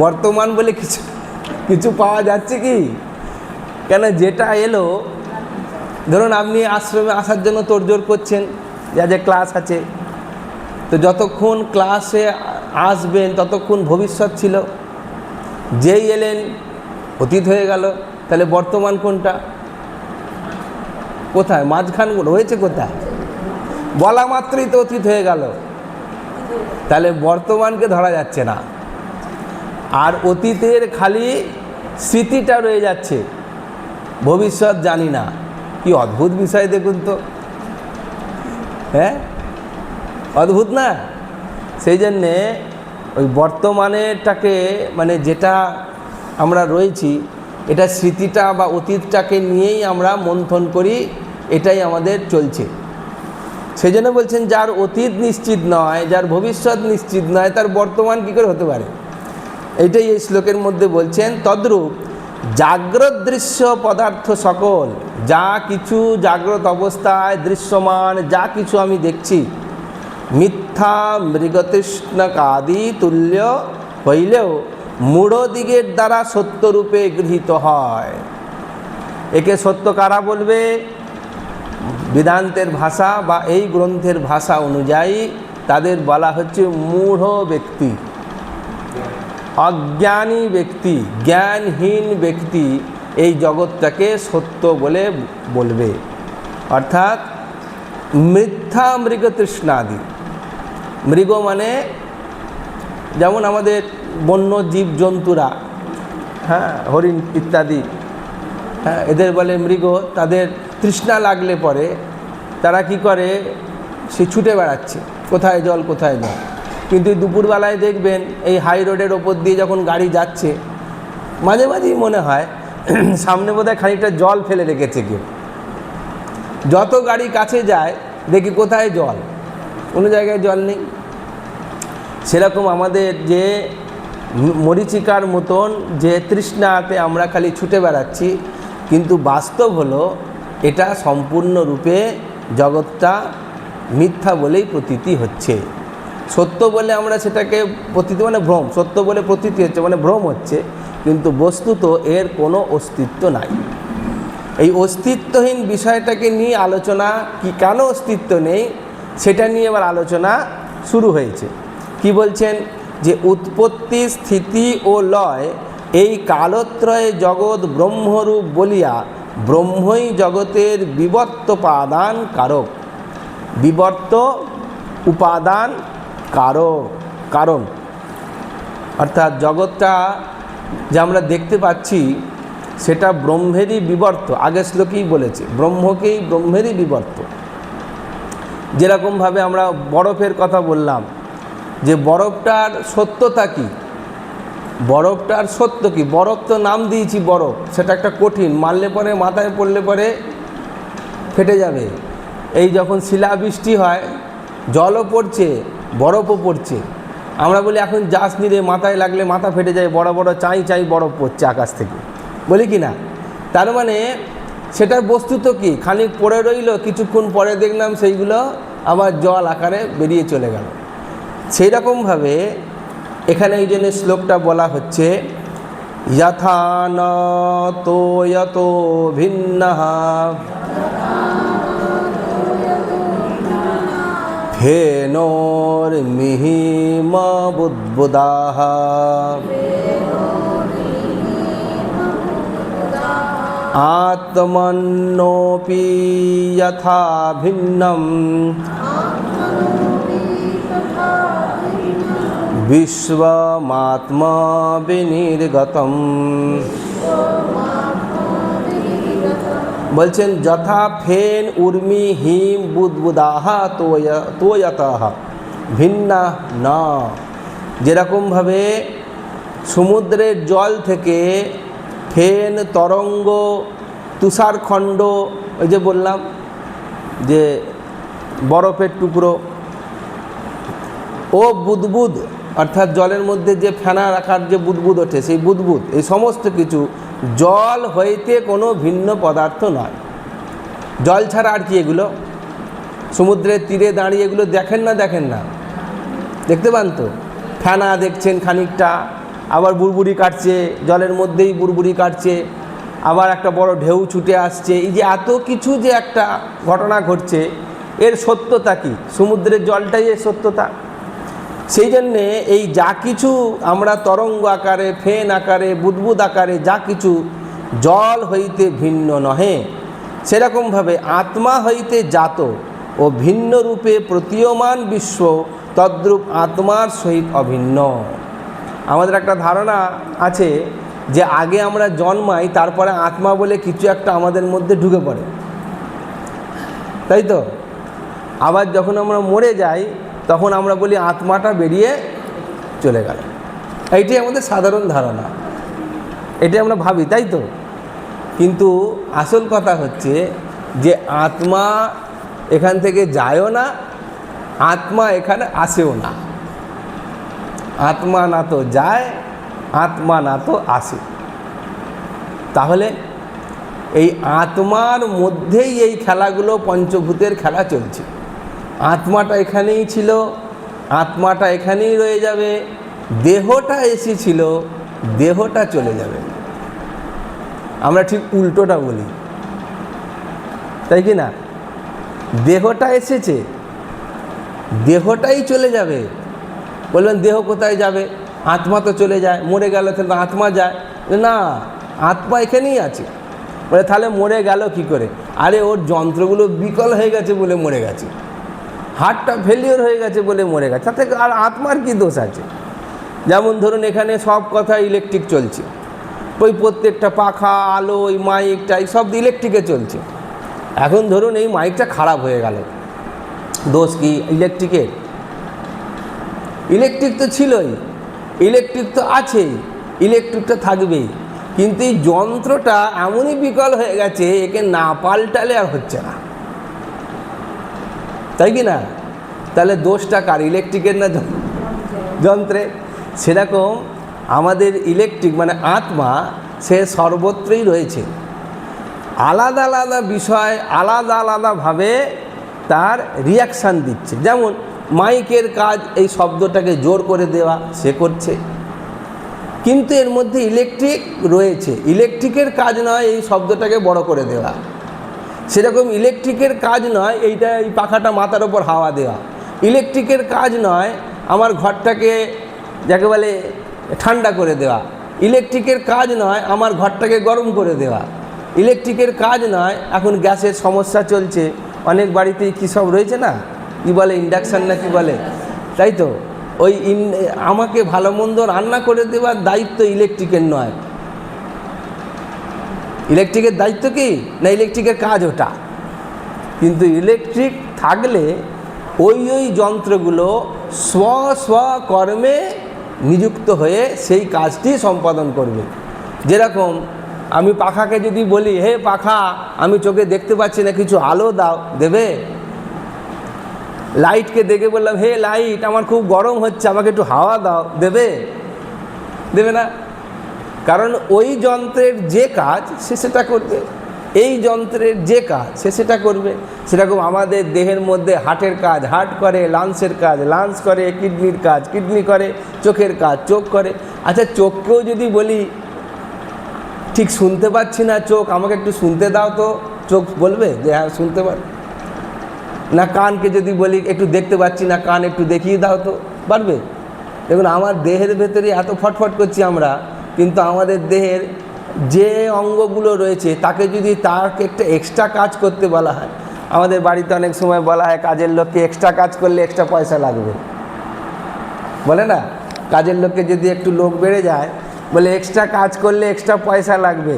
বর্তমান বলে কিছু পাওয়া যাচ্ছে কি? কেন যেটা এলো, ধরুন আপনি আশ্রমে আসার জন্য তোড়জোড় করছেন, যে ক্লাস আছে, তো যতক্ষণ ক্লাসে আসবেন ততক্ষণ ভবিষ্যৎ ছিল, যেই এলেন অতীত হয়ে গেল। তাহলে বর্তমান কোনটা? কোথায়? মাঝখান রয়েছে কোথায়? বলা মাত্রই তো অতীত হয়ে গেল, তাহলে বর্তমানকে ধরা যাচ্ছে না। আর অতীতের খালি স্মৃতিটা রয়ে যাচ্ছে, ভবিষ্যৎ জানি না। কি অদ্ভুত বিষয় দেখুন তো। হ্যাঁ, অদ্ভুত না? সেই জন্যে ওই বর্তমানেরটাকে মানে যেটা আমরা রয়েছি, এটা স্মৃতিটা বা অতীতটাকে নিয়েই আমরা মন্থন করি, এটাই আমাদের চলছে। সেই জন্য বলছেন যার অতীত নিশ্চিত নয়, যার ভবিষ্যৎ নিশ্চিত নয়, তার বর্তমান কী করে হতে পারে? এইটাই এই শ্লোকের মধ্যে বলছেন। তদ্রূপ জাগ্রত দৃশ্য পদার্থ সকল, যা কিছু জাগ্রত অবস্থায় দৃশ্যমান যা কিছু আমি দেখছি, মিথ্যা মৃগতৃষ্ণকাদি তুল্য হইলেও মূঢ় দিগের দ্বারা সত্যরূপে গৃহীত হয়। একে সত্য কারা বলবে? বেদান্তের ভাষা বা এই গ্রন্থের ভাষা অনুযায়ী তাদের বলা হচ্ছে মূঢ় ব্যক্তি, অজ্ঞানী ব্যক্তি, জ্ঞানহীন ব্যক্তি এই জগৎটাকে সত্য বলে বলবে। অর্থাৎ মিথ্যা মৃগ তৃষ্ণাদি। মৃগ মানে যেমন আমাদের বন্য জীবজন্তুরা, হ্যাঁ, হরিণ ইত্যাদি, হ্যাঁ, এদের বলে মৃগ। তাদের তৃষ্ণা লাগলে পরে তারা কি করে? সে ছুটে বেড়াচ্ছে, কোথায় জল কোথায় জল। কিন্তু দুপুরবেলায় দেখবেন এই হাই রোডের ওপর দিয়ে যখন গাড়ি যাচ্ছে, মাঝে মাঝেই মনে হয় সামনে বোধহয় খানিকটা জল ফেলে রেখেছে কেউ। যত গাড়ি কাছে যায় দেখি কোথায় জল, কোনো জায়গায় জল নেই। সেরকম আমাদের যে মরীচিকার মতন যে তৃষ্ণাতে আমরা খালি ছুটে বেড়াচ্ছি, কিন্তু বাস্তব হলো এটা সম্পূর্ণরূপে জগৎটা মিথ্যা বলেই প্রতীতি হচ্ছে। সত্য বলে আমরা সেটাকে প্রতীতি মানে ভ্রম, সত্য বলে প্রতীতি হচ্ছে মানে ভ্রম হচ্ছে, কিন্তু বস্তুত এর কোনো অস্তিত্ব নাই। এই অস্তিত্বহীন বিষয়টাকে নিয়ে আলোচনা, কি কেন অস্তিত্ব নেই সেটা নিয়ে এবার আলোচনা শুরু হয়েছে। কি বলছেন? যে উৎপত্তি স্থিতি ও লয় এই কালত্রয়ে জগৎ ব্রহ্মরূপ বলিয়া ব্রহ্মই জগতের বিবর্ত উপাদান কারক। বিবর্ত উপাদান কারণ, অর্থাৎ জগৎটা যে আমরা দেখতে পাচ্ছি সেটা ব্রহ্মেরই বিবর্ত। আগের শ্লোকেই বলেছে ব্রহ্মকেই ব্রহ্মেরই বিবর্ত। যেরকমভাবে আমরা বরফের কথা বললাম, যে বরফটার সত্যতা কি? বরফটার সত্য কি? বরফ তো নাম দিয়েছি বরফ, সেটা একটা কঠিন, মারলে পরে মাথায় পড়লে পরে ফেটে যাবে। এই যখন শিলাবৃষ্টি হয়, জলও পড়ছে বরফও পড়ছে, আমরা বলি এখন যাস নি রে, মাথায় লাগলে মাথা ফেটে যায়, বড় বড় চাই বরফ পড়ছে আকাশ থেকে, বলি কি না? তার মানে সেটার বস্তুত কি? খানিক পড়ে রইল, কিছুক্ষণ পরে দেখলাম সেইগুলো আবার জল আকারে বেরিয়ে চলে গেল। সেই রকমভাবে এখানে এই জন্য শ্লোকটা বলা হচ্ছে যথা ন তোয়তো ভিন্নঃ ফেনোর্মিহিম বুদ্বুদাঃ আত্মন্নোপি যথা ভিন্নম বিশ্বমাত্মা বিনির্গতম। বলছেন যথা ফেন উর্মি হিম বুদ্বুদাহ তোয়তঃ ভিন্না না। যেরকমভাবে সমুদ্রের জল থেকে ফেন, তরঙ্গ, তুষারখণ্ড, ওই যে বললাম যে বরফের টুকরো, ও বুদবুদ অর্থাৎ জলের মধ্যে যে ফেনা রাখার যে বুদবুদ ওঠে, সেই বুদবুদ, এই সমস্ত কিছু জল হইতে কোনো ভিন্ন পদার্থ নয়। জল ছাড়া আর কি এগুলো? সমুদ্রের তীরে দাঁড়িয়ে এগুলো দেখেন না? দেখতে পান তো? ফেনা দেখছেন খানিকটা, আবার বুড়বুড়ি কাটছে, জলের মধ্যেই বুড়বুড়ি কাটছে, আবার একটা বড় ঢেউ ছুটে আসছে। এই যে এত কিছু যে একটা ঘটনা ঘটছে, এর সত্যতা কি? সমুদ্রের জলটাই এর সত্যতা। সেই জন্যে এই যা কিছু আমরা তরঙ্গ আকারে, ফেন আকারে, বুদবুদ আকারে যা কিছু জল হইতে ভিন্ন নহে, সেরকমভাবে আত্মা হইতে জাত ও ভিন্ন রূপে প্রতীয়মান বিশ্ব তদ্রূপ আত্মার সহিত অভিন্ন। আমাদের একটা ধারণা আছে যে আগে আমরা জন্মাই, তারপরে আত্মা বলে কিছু একটা আমাদের মধ্যে ঢুকে পড়ে, তাই তো? আবার যখন আমরা মরে যাই তখন আমরা বলি আত্মাটা বেরিয়ে চলে গেল। এইটাই আমাদের সাধারণ ধারণা, এটাই আমরা ভাবি, তাই তো? কিন্তু আসল কথা হচ্ছে যে আত্মা এখান থেকে যায়ও না, আত্মা এখানে আসেও না। আত্মা না তো যায়, আত্মা না তো আসে। তাহলে এই আত্মার মধ্যেই এই খেলাগুলো, পঞ্চভূতের খেলা চলছে। আত্মাটা এখানেই ছিল, আত্মাটা এখানেই রয়ে যাবে। দেহটা এসেছিল দেহটা চলে যাবে। আমরা ঠিক উল্টোটা বলি, তাই কি না? দেহটা এসেছে, দেহটাই চলে যাবে। বলবেন দেহ কোথায় যাবে? আত্মা তো চলে যায়, মরে গেলে তাহলে আত্মা যায় না, আত্মা এখানেই আছে। বলে তাহলে মরে গেল কি করে? আরে ওর যন্ত্রগুলো বিকল হয়ে গেছে বলে মরে গেছে, হার্টটা ফেলিওর হয়ে গেছে বলে মরে গেছে, তাতে আর আত্মার কি দোষ আছে? যেমন ধরুন এখানে সব কথা ইলেকট্রিক চলছে, ওই প্রত্যেকটা পাখা, আলো, ওই মাইকটা, এই সব ইলেকট্রিকে চলছে। এখন ধরুন এই মাইকটা খারাপ হয়ে গেল, দোষ কি ইলেকট্রিকের? ইলেকট্রিক তো ছিলই, ইলেকট্রিক তো আছেই, ইলেকট্রিকটা থাকবেই, কিন্তু এই যন্ত্রটা এমনই বিকল হয়ে গেছে, একে না পাল্টালে আর হচ্ছে না, তাই কি না? তাহলে দোষটা কার, ইলেকট্রিকের না যন্ত্রে? সেরকম আমাদের ইলেকট্রিক মানে আত্মা, সে সর্বত্রই রয়েছে, আলাদা আলাদা বিষয় আলাদা আলাদাভাবে তার রিয়াকশান দিচ্ছে। যেমন মাইকের কাজ এই শব্দটাকে জোর করে দেওয়া, সে করছে, কিন্তু এর মধ্যে ইলেকট্রিক রয়েছে, ইলেকট্রিকের কাজ নয় এই শব্দটাকে বড় করে দেওয়া। সেরকম ইলেকট্রিকের কাজ নয় এইটা, এই পাখাটা মাথার ওপর হাওয়া দেওয়া, ইলেকট্রিকের কাজ নয় আমার ঘরটাকে যাকে বলে ঠান্ডা করে দেওয়া, ইলেকট্রিকের কাজ নয় আমার ঘরটাকে গরম করে দেওয়া, ইলেকট্রিকের কাজ নয় এখন গ্যাসের সমস্যা চলছে অনেক বাড়িতেই, কী সব রয়েছে না, কি বলে ইন্ডাকশান না কি বলে, তাই তো? ওই আমাকে ভালো মন্দ রান্না করে দেওয়ার দায়িত্ব ইলেকট্রিকের নয়। ইলেকট্রিকের দায়িত্ব কি না, ইলেকট্রিকের কাজ ওটা। কিন্তু ইলেকট্রিক থাকলে ওই যন্ত্রগুলো স্বকর্মে নিযুক্ত হয়ে সেই কাজটি সম্পাদন করবে। যেরকম আমি পাখাকে যদি বলি, হে পাখা আমি চোখে দেখতে পাচ্ছি না, কিছু আলো দাও, দেবে? লাইটকে দেখে বললাম, হে লাইট আমার খুব গরম হচ্ছে, আমাকে একটু হাওয়া দাও, দেবে? দেবে না, কারণ ওই যন্ত্রের যে কাজ সে সেটা করবে, এই যন্ত্রের যে কাজ সে সেটা করবে। সেরকম আমাদের দেহের মধ্যে হার্টের কাজ হার্ট করে, লাংসের কাজ লাংস করে, কিডনির কাজ কিডনি করে, চোখের কাজ চোখ করে। আচ্ছা চোখকেও যদি বলি ঠিক শুনতে পাচ্ছি না চোখ, আমাকে একটু শুনতে দাও, তো চোখ বলবে যে হ্যাঁ শুনতে পার? না কানকে যদি বলি একটু দেখতে পাচ্ছি না, কান একটু দেখিয়ে দাও, তো পারবে? দেখুন আমার দেহের ভেতরে এত ফটফট করছি আমরা, কিন্তু আমাদের দেহের যে অঙ্গগুলো রয়েছে তাকে যদি তাকে একটা এক্সট্রা কাজ করতে বলা হয়, আমাদের বাড়িতে অনেক সময় বলা হয় কাজের লোককে এক্সট্রা কাজ করলে এক্সট্রা পয়সা লাগবে, বলে না? কাজের লোককে যদি একটু লোক বেড়ে যায়, বলে এক্সট্রা কাজ করলে এক্সট্রা পয়সা লাগবে।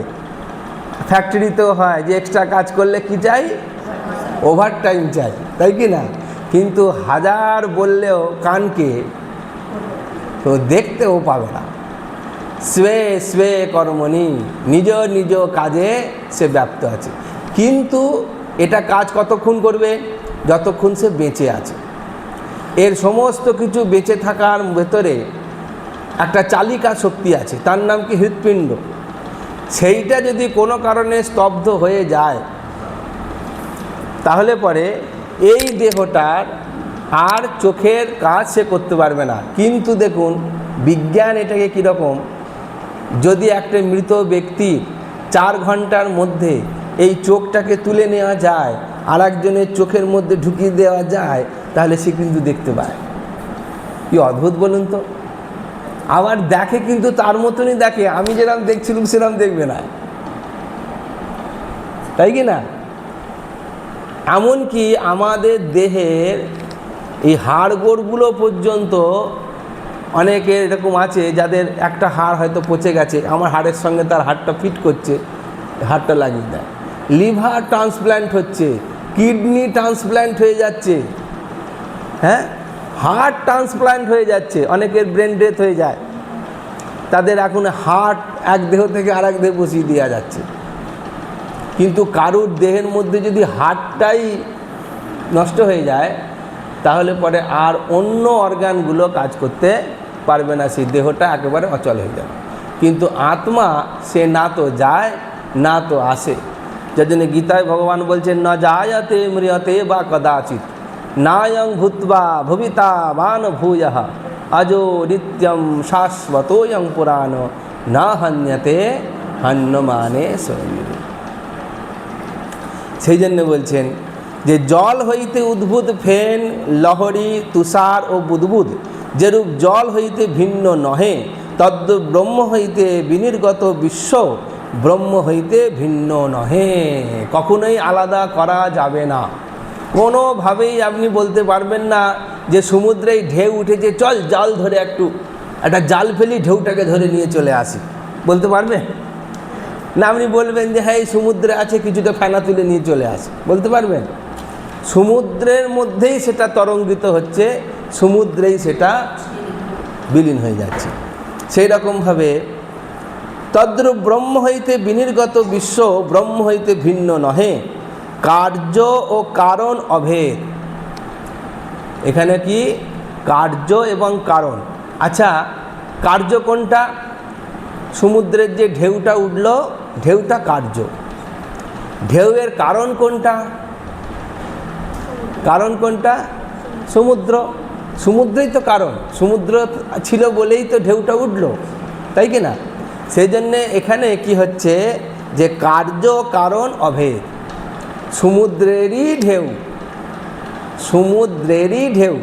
ফ্যাক্টরিতেও হয় যে এক্সট্রা কাজ করলে কি চাই, ওভার টাইম চাই, তাই কি না? কিন্তু হাজার বললেও কানকে তো দেখতেও পাবে না। স্বে স্বে কর্মণি, নিজ নিজ কাজে সে ব্যপ্ত আছে। কিন্তু এটা কাজ কতক্ষণ করবে? যতক্ষণ সে বেঁচে আছে। এর সমস্ত কিছু বেঁচে থাকার ভেতরে একটা চালিকা শক্তি আছে, তার নাম কি হৃৎপিণ্ড। সেইটা যদি কোনো কারণে স্তব্ধ হয়ে যায় তাহলে পরে এই দেহটার আর চোখের কাজ সে করতে পারবে না। কিন্তু দেখুন বিজ্ঞান এটাকে কীরকম, যদি একটা মৃত ব্যক্তি 4 ঘন্টার মধ্যে এই চোখটাকে তুলে নেওয়া যায় আর একজনের চোখের মধ্যে ঢুকিয়ে দেওয়া যায়, তাহলে সে কিন্তু দেখতে পায়। কি অদ্ভুত বলুন তো। আবার দেখে কিন্তু তার মতনই দেখে, আমি যেরকম দেখছিলাম সেরকম দেখবে না, তাই কি না? এমনকি আমাদের দেহের এই হাড়গোড়গুলো পর্যন্ত অনেকের এরকম আছে যাদের একটা হাড় হয়তো পচে গেছে, আমার হাড়ের সঙ্গে তার হাড়টা ফিট করছে, হাড়টা লাগিয়ে দেয়। লিভার ট্রান্সপ্ল্যান্ট হচ্ছে, কিডনি ট্রান্সপ্ল্যান্ট হয়ে যাচ্ছে, হ্যাঁ হার্ট ট্রান্সপ্ল্যান্ট হয়ে যাচ্ছে, অনেকের ব্রেন ডেথ হয়ে যায়, তাদের এখন হার্ট এক দেহ থেকে আরেক দেহে বসিয়ে দেওয়া যাচ্ছে। কিন্তু কারুর দেহের মধ্যে যদি হার্টটাই নষ্ট হয়ে যায় তাহলে পরে আর অন্য অর্গানগুলো কাজ করতে পারবে না, সেই দেহটা একেবারে অচল হয়ে যাবে। কিন্তু আত্মা সে না তো যায় না তো আসে, যার জন্য গীতায় ভগবান বলছেন না জায়তে ম্রিয়তে বা কদাচিৎ নায়ং ভূত্বা ভবিতা বান ভূয়ঃ আজো নিত্যম শাশ্বতোয়ং পুরাণ না হান্যতে হান্যমানে শরীর। সেই জন্য বলছেন যে জল হইতে উদ্ভূত ফেন, লহরী, তুষার ও বুদ্বুদ যেরূপ জল হইতে ভিন্ন নহে, তদ্রূপ ব্রহ্ম হইতে বিনির্গত বিশ্ব ব্রহ্ম হইতে ভিন্ন নহে। কখনোই আলাদা করা যাবে না। কোনোভাবেই আপনি বলতে পারবেন না যে সমুদ্রে ঢেউ উঠেছে, চল জাল ধরে একটা জাল ফেলি, ঢেউটাকে ধরে নিয়ে চলে আসি, বলতে পারবেন না? আপনি বলবেন যে হ্যাঁ এই সমুদ্রে আছে, কিছুটা ফেনা তুলে নিয়ে চলে আসি, বলতে পারবেন? সমুদ্রের মধ্যেই সেটা তরঙ্গিত হচ্ছে, সমুদ্রেই সেটা বিলীন হয়ে যাচ্ছে। সেই রকমভাবে তদ্রূপ ব্রহ্ম হইতে বিনির্গত বিশ্ব ব্রহ্ম হইতে ভিন্ন নহে, কার্য ও কারণ অভেদ। এখানে কি কার্য এবং কারণ? আচ্ছা, কার্য কোনটা? সমুদ্রের যে ঢেউটা উঠল, ঢেউটা কার্য। ঢেউয়ের কারণ কোনটা? কারণ কোনটা? সমুদ্র। সমুদ্রই তো কারণ, সমুদ্র ছিল বলেই তো ঢেউটা উঠল, তাই কি না? সেই জন্যে এখানে কি হচ্ছে যে কার্য কারণ অভেদ। সমুদ্রেরই ঢেউ, সমুদ্রেরই ঢেউ।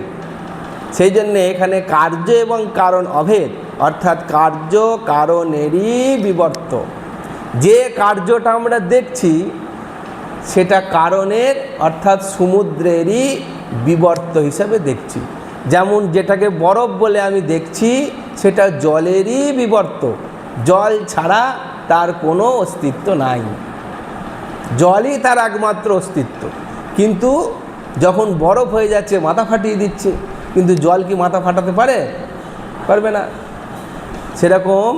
সেই জন্যে এখানে কার্য এবং কারণ অভেদ, অর্থাৎ কার্য কারণেরই বিবর্ত। যে কার্যটা আমরা দেখছি সেটা কারণের অর্থাৎ সমুদ্রেরই বিবর্ত হিসাবে দেখছি। যেমন যেটাকে বরফ বলে আমি দেখছি সেটা জলেরই বিবর্ত, জল ছাড়া তার কোনো অস্তিত্ব নাই, জলই তার একমাত্র অস্তিত্ব। কিন্তু যখন বরফ হয়ে যাচ্ছে মাথা ফাটিয়ে দিচ্ছে, কিন্তু জল কি মাথা ফাটাতে পারে? পারবে না। সেরকম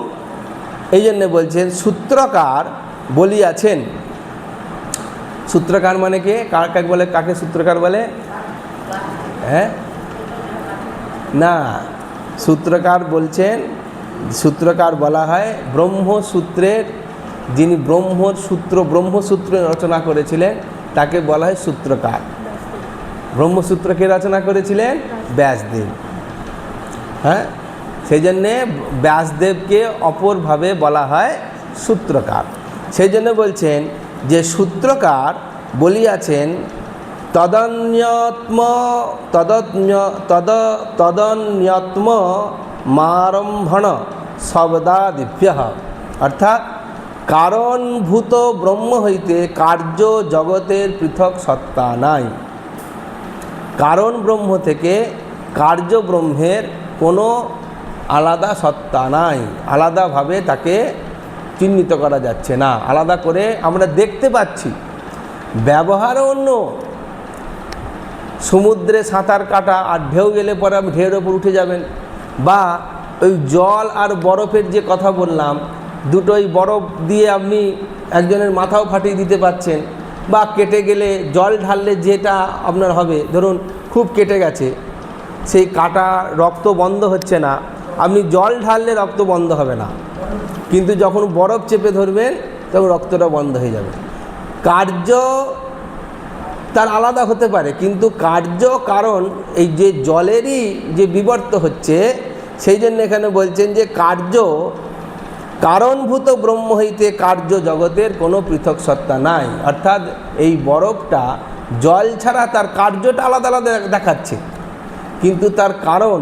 এই জন্যে বলছেন সূত্রকার বলিয়াছেন। সূত্রকার মানে কে? কাকে বলে? কাকে সূত্রকার বলে? হ্যাঁ না, সূত্রকার বলছেন, সূত্রকার বলা হয় ব্রহ্মসূত্রের, যিনি ব্রহ্মসূত্র রচনা করেছিলেন তাকে বলা হয় সূত্রকার। ব্রহ্মসূত্রকে রচনা করেছিলেন ব্যাসদেব। হ্যাঁ, সেই জন্যে ব্যাসদেবকে অপরভাবে বলা হয় সূত্রকার। সেই জন্য বলছেন যে সূত্রকার বলিয়াছেন তদন্যত্ম মারম্ভণ শব্দাদিভ্য, অর্থাৎ কারণভূত ব্রহ্ম হইতে কার্য জগতের পৃথক সত্তা নাই। কারণ ব্রহ্ম থেকে কার্য ব্রহ্মের কোনো আলাদা সত্তা নাই, আলাদাভাবে তাকে চিহ্নিত করা যাচ্ছে না। আলাদা করে আমরা দেখতে পাচ্ছি, ব্যবহারও অন্য। সমুদ্রে সাঁতার কাটা আর ঢেউ গেলে পরে আপনি ঢেউয়ের ওপর উঠে যাবেন, বা ওই জল আর বরফের যে কথা বললাম, দুটোই বরফ দিয়ে আপনি একজনের মাথাও ফাটিয়ে দিতে পারছেন, বা কেটে গেলে জল ঢাললে যেটা আপনার হবে, ধরুন খুব কেটে গেছে, সেই কাটা রক্ত বন্ধ হচ্ছে না, আপনি জল ঢাললে রক্ত বন্ধ হবে না, কিন্তু যখন বরফ চেপে ধরবেন তখন রক্তটা বন্ধ হয়ে যাবে। কার্য তার আলাদা হতে পারে, কিন্তু কার্য কারণ এই যে জলেরই যে বিবর্ত হচ্ছে, সেই জন্য এখানে বলছেন যে কার্য কারণভূত ব্রহ্ম হইতে কার্য জগতের কোনো পৃথক সত্তা নাই। অর্থাৎ এই বরফটা জল ছাড়া তার কার্যটা আলাদা আলাদা দেখাচ্ছে, কিন্তু তার কারণ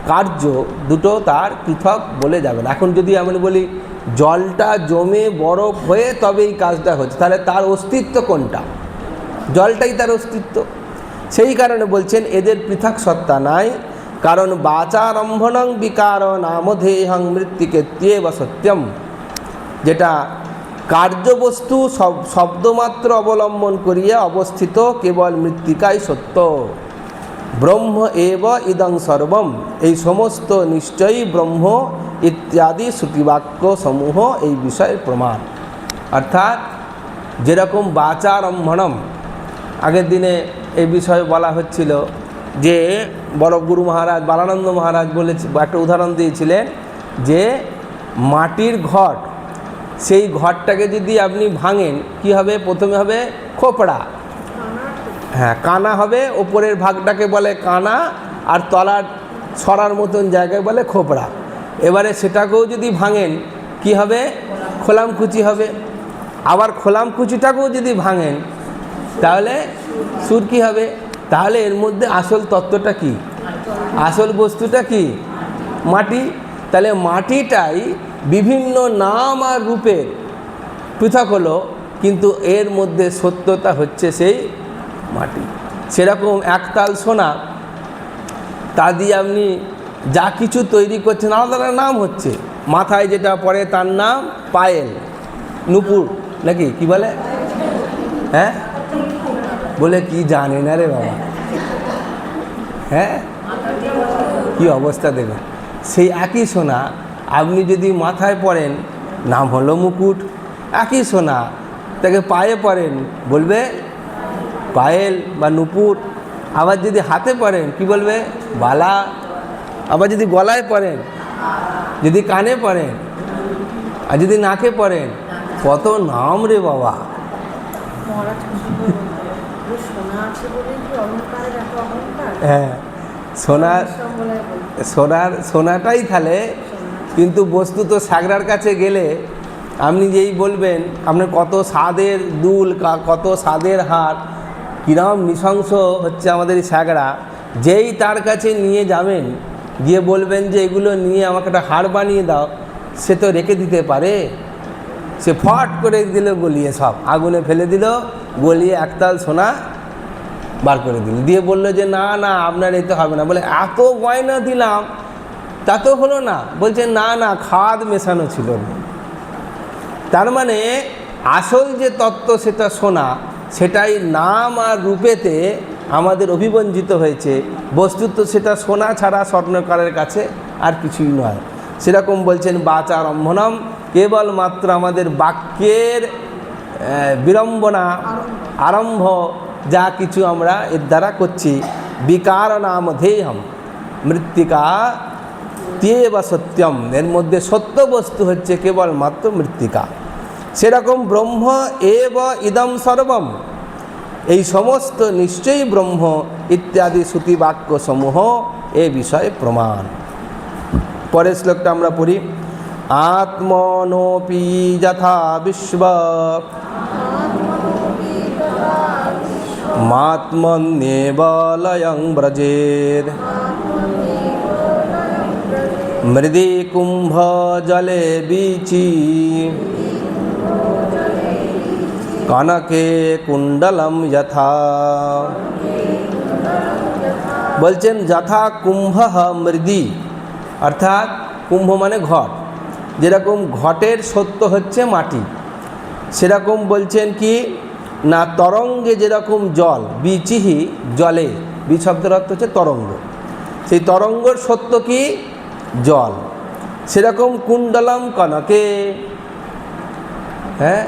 কার্য দুটো তার পৃথক বলে যাবে না। এখন যদি আমি বলি জলটা জমে বরফ হয়ে তবে এই কাজটা হচ্ছে, তাহলে তার অস্তিত্ব কোনটা? জলটাই তার অস্তিত্ব। সেই কারণে বলছেন এদের পৃথক সত্তা নাই। কারণ বাচারম্ভনং বিকার নামধেহং মৃত্তিকেত্যেব সত্যম, যেটা কার্যবস্তু শব্দমাত্র অবলম্বন করিয়া অবস্থিত কেবল মৃত্তিকাই সত্য। ব্রহ্ম এব ইদং সর্বম, এই সমস্ত নিশ্চয়ই ব্রহ্ম ইত্যাদি শ্রুতিবাক্য সমূহ এই বিষয়ের প্রমাণ। অর্থাৎ যেরকম বাচারম্ভনম, আগের দিনে এই বিষয়ে বলা হচ্ছিল যে বড় গুরু মহারাজ বালানন্দ মহারাজ বলে একটা উদাহরণ দিয়েছিলেন যে মাটির ঘট, সেই ঘরটাকে যদি আপনি ভাঙেন কি হবে? প্রথমে হবে খোপড়া, হ্যাঁ কানা হবে, ওপরের ভাগটাকে বলে কানা, আর তলার ছড়ার মতন জায়গায় বলে খোপড়া। এবারে সেটাকেও যদি ভাঙেন কি হবে? খোলামকুচি হবে। আবার খোলামকুচিটাকেও যদি ভাঙেন তাহলে সুর কি হবে? তাহলে এর মধ্যে আসল তত্ত্বটা কি? আসল বস্তুটা কি? মাটি। তাহলে মাটিটাই বিভিন্ন নাম আর রূপের পৃথক হলো, কিন্তু এর মধ্যে সত্যতা হচ্ছে সেই মাটি। সেরকম একতাল সোনা, তা দিয়ে আপনি যা কিছু তৈরি করছেন আলাদা নাম হচ্ছে। মাথায় যেটা পড়ে তার নাম পায়েল, নুপুর, নাকি কি বলে? হ্যাঁ বলে কি জানে না রে বাবা। হ্যাঁ কি অবস্থা দেখুন। সেই একই সোনা আপনি যদি মাথায় পরেন নাম হলো মুকুট, একই সোনা তাকে পায়ে পরেন বলবে পায়েল বা নুপুর। আবার যদি হাতে পরেন কি বলবে? বালা। আবার যদি গলায় পরেন, যদি কানে পরেন, আর যদি নাকে পরেন, কত নাম রে বাবা। হ্যাঁ সোনাটাই তাহলে, কিন্তু বস্তু তো স্যাগরার কাছে গেলে আপনি যেই বলবেন আপনার কত স্বাদের দুল, কত স্বাদের হার, কিরম নৃশংস হচ্ছে আমাদের এই স্যাগরা, যেই তার কাছে নিয়ে যাবেন, গিয়ে বলবেন যে এগুলো নিয়ে আমাকে একটা হার বানিয়ে দাও, সে তো রেখে দিতে পারে? সে ফট করে দিল গলিয়ে, সব আগুনে ফেলে দিল, গলিয়ে একতাল সোনা বার করে দিল, দিয়ে বললো যে না না আপনার এতে হবে না। বলে এত গয়না দিলাম তা তো হলো না। বলছে না না খাদ মেশানো ছিল না। তার মানে আসল যে তত্ত্ব সেটা সোনা, সেটাই নাম আর রূপেতে আমাদের অভিবঞ্জিত হয়েছে। বস্তুত সেটা সোনা ছাড়া স্বর্ণকারের কাছে আর কিছুই নয়। সেরকম বলছেন বাচারম্ভনম, কেবলমাত্র আমাদের বাক্যের বিড়ম্বনা, আরম্ভ যা কিছু আমরা এর দ্বারা করছি। বিকার নাম ধেয়ম মৃত্তিকা ত্যেব সত্যম, এর মধ্যে সত্য বস্তু হচ্ছে কেবলমাত্র মৃত্তিকা। সেরকম ব্রহ্ম এব ইদম সর্বম, এই সমস্ত নিশ্চয়ই ব্রহ্ম ইত্যাদি শ্রুতি বাক্য সমূহ এ বিষয়ে প্রমাণ। পরের শ্লোকটা আমরা পড়ি। আত্মনোপি যথা বিশ্ব মাত্মন্যেব লয়ং ব্রজের মৃদি কুম্ভ জলে বীচি কনকে কুণ্ডলম যথা। বলছেন যথা কুম্ভ মৃদি, অর্থাৎ কুম্ভ মানে ঘট, যেরকম ঘটের সত্য হচ্ছে মাটি, সেরকম বলছেন কি না তরঙ্গে যেরকম জল, বিচিহি জলে, বীজ শব্দের অর্থ হচ্ছে তরঙ্গ, সেই তরঙ্গর সত্য কি জল, সেরকম কুণ্ডলম কনকে। হ্যাঁ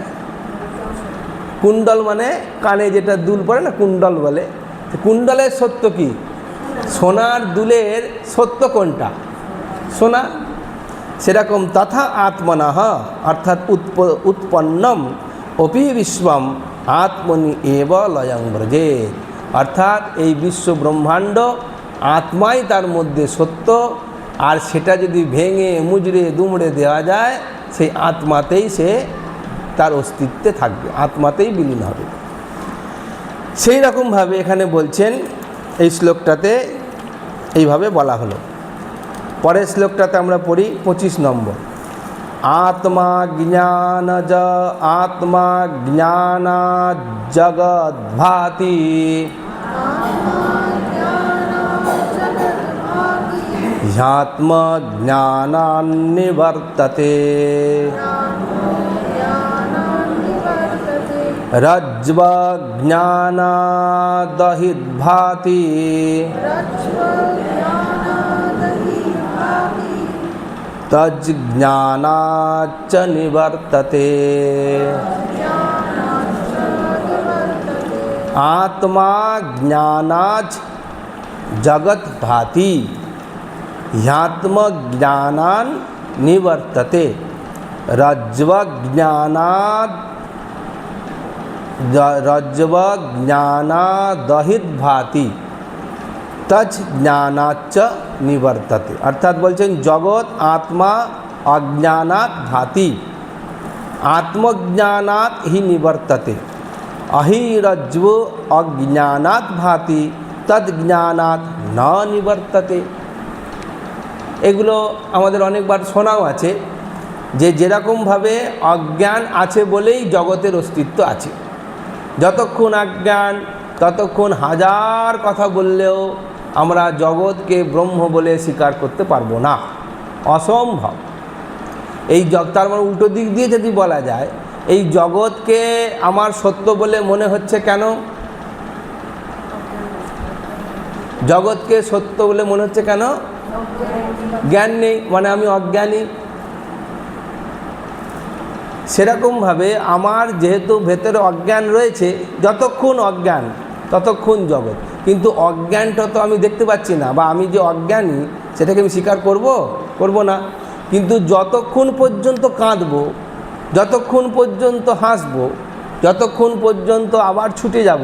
কুণ্ডল মানে কানে যেটা দুল পড়ে না, কুণ্ডল বলে। কুণ্ডলের সত্য কি? সোনার দুলের সত্য কোনটা? সোনা। সেরকম তথা আত্মনাহ, অর্থাৎ উৎপন্নম অপি বিশ্বম আত্মনি এব লয়ং ব্রজেত, অর্থাৎ এই বিশ্ব ব্রহ্মাণ্ড আত্মাই তার মধ্যে সত্য, আর সেটা যদি ভেঙে মুজড়ে দুমড়ে দেওয়া যায় সেই আত্মাতেই সে তার অস্তিত্বে থাকবে, আত্মাতেই বিলীন হবে। সেই রকমভাবে এখানে বলছেন এই শ্লোকটাতে এইভাবে বলা হলো। পরের শ্লোকটাতে আমরা পড়ি 25 নম্বর। আত্মা জ্ঞানা জগৎ ভাতি ह्यात्मा ज्ञानान्निवर्तते रज्ज्वा ज्ञानादहिद्भाति तज्ज्ञानाच्च निवर्तते। आत्मा ज्ञानाच्च जगत भाति ह्यात्म ज्ञानान निवर्तते रज्ज्व ज्ञानादहित भाति तज ज्ञानाच्च निवर्तते। अर्थात बोलছেন জগৎ, আত্মা অজ্ঞানাৎ ভাতি আত্মজ্ঞানাৎ হি নিবর্ততে অহিরজ্জু অজ্ঞানাৎ ভাতি তজ্ঞানাৎ না নিবর্ততে। এগুলো আমাদের অনেকবার শোনাও আছে যে যেরকমভাবে অজ্ঞান আছে বলেই জগতের অস্তিত্ব আছে। যতক্ষণ অজ্ঞান ততক্ষণ হাজার কথা বললেও আমরা জগৎকে ব্রহ্ম বলে স্বীকার করতে পারবো না, অসম্ভব। এই তার মানে উল্টো দিক দিয়ে যদি বলা যায়, এই জগৎকে আমার সত্য বলে মনে হচ্ছে কেন? জগৎকে সত্য বলে মনে হচ্ছে কেন? জ্ঞান নেই, মানে আমি অজ্ঞানী। সেরকমভাবে আমার যেহেতু ভেতরে অজ্ঞান রয়েছে, যতক্ষণ অজ্ঞান ততক্ষণ জগৎ। কিন্তু অজ্ঞানটা তো আমি দেখতে পাচ্ছি না, বা আমি যে অজ্ঞানী সেটাকে আমি স্বীকার করব না। কিন্তু যতক্ষণ পর্যন্ত কাঁদবো, যতক্ষণ পর্যন্ত হাসবো, যতক্ষণ পর্যন্ত আবার ছুটে যাব,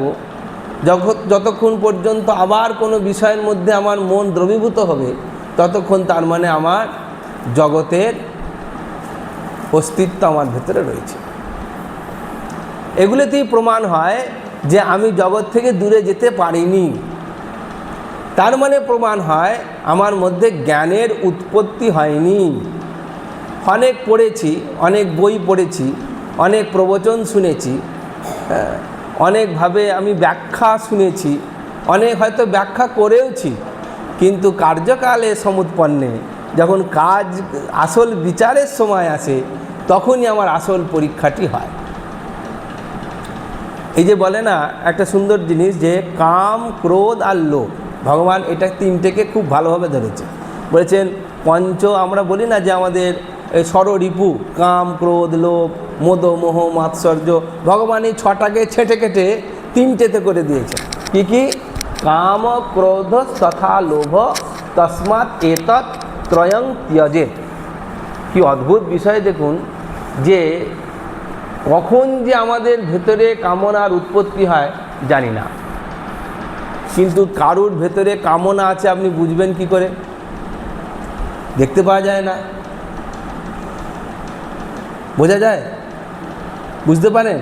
যতক্ষণ পর্যন্ত আবার কোনো বিষয়ের মধ্যে আমার মন দ্রবীভূত হবে, ততক্ষণ তার মানে আমার জগতের অস্তিত্ব আমার ভেতরে রয়েছে। এগুলোতেই প্রমাণ হয় যে আমি জগৎ থেকে দূরে যেতে পারিনি। তার মানে প্রমাণ হয় আমার মধ্যে জ্ঞানের উৎপত্তি হয়নি। অনেক পড়েছি, অনেক বই পড়েছি, অনেক প্রবচন শুনেছি, অনেকভাবে আমি ব্যাখ্যা শুনেছি, অনেক হয়তো ব্যাখ্যা করেওছি, কিন্তু কার্যকালে সমুৎপন্নে যখন কাজ আসল বিচারের সময় আসে, তখনই আমার আসল পরীক্ষাটি হয়। এই যে বলে না একটা সুন্দর জিনিস, যে কাম, ক্রোধ আর লোভ, ভগবান এটা তিনটেকে খুব ভালোভাবে ধরেছে। বলেছেন আমরা বলি না যে আমাদের ষড়রিপু, কাম, ক্রোধ, লোভ, মোদ, মোহ, মাৎসর্য, ভগবান এই ছটাকে ছেটে কেটে তিনটেতে করে দিয়েছে। কি কি? কাম, ক্রোধ তথা লোভ, তস্মাৎ এতৎ ত্রয়ং ত্যজেৎ। কি অদ্ভুত বিষয় দেখুন, যে কখন যে আমাদের ভেতরে কামনার উৎপত্তি হয় জানি না, কিন্তু কারুর ভেতরে কামনা আছে আপনি বুঝবেন কি করে? দেখতে পাওয়া যায় না। বোঝা যায়? বুঝতে পারেন?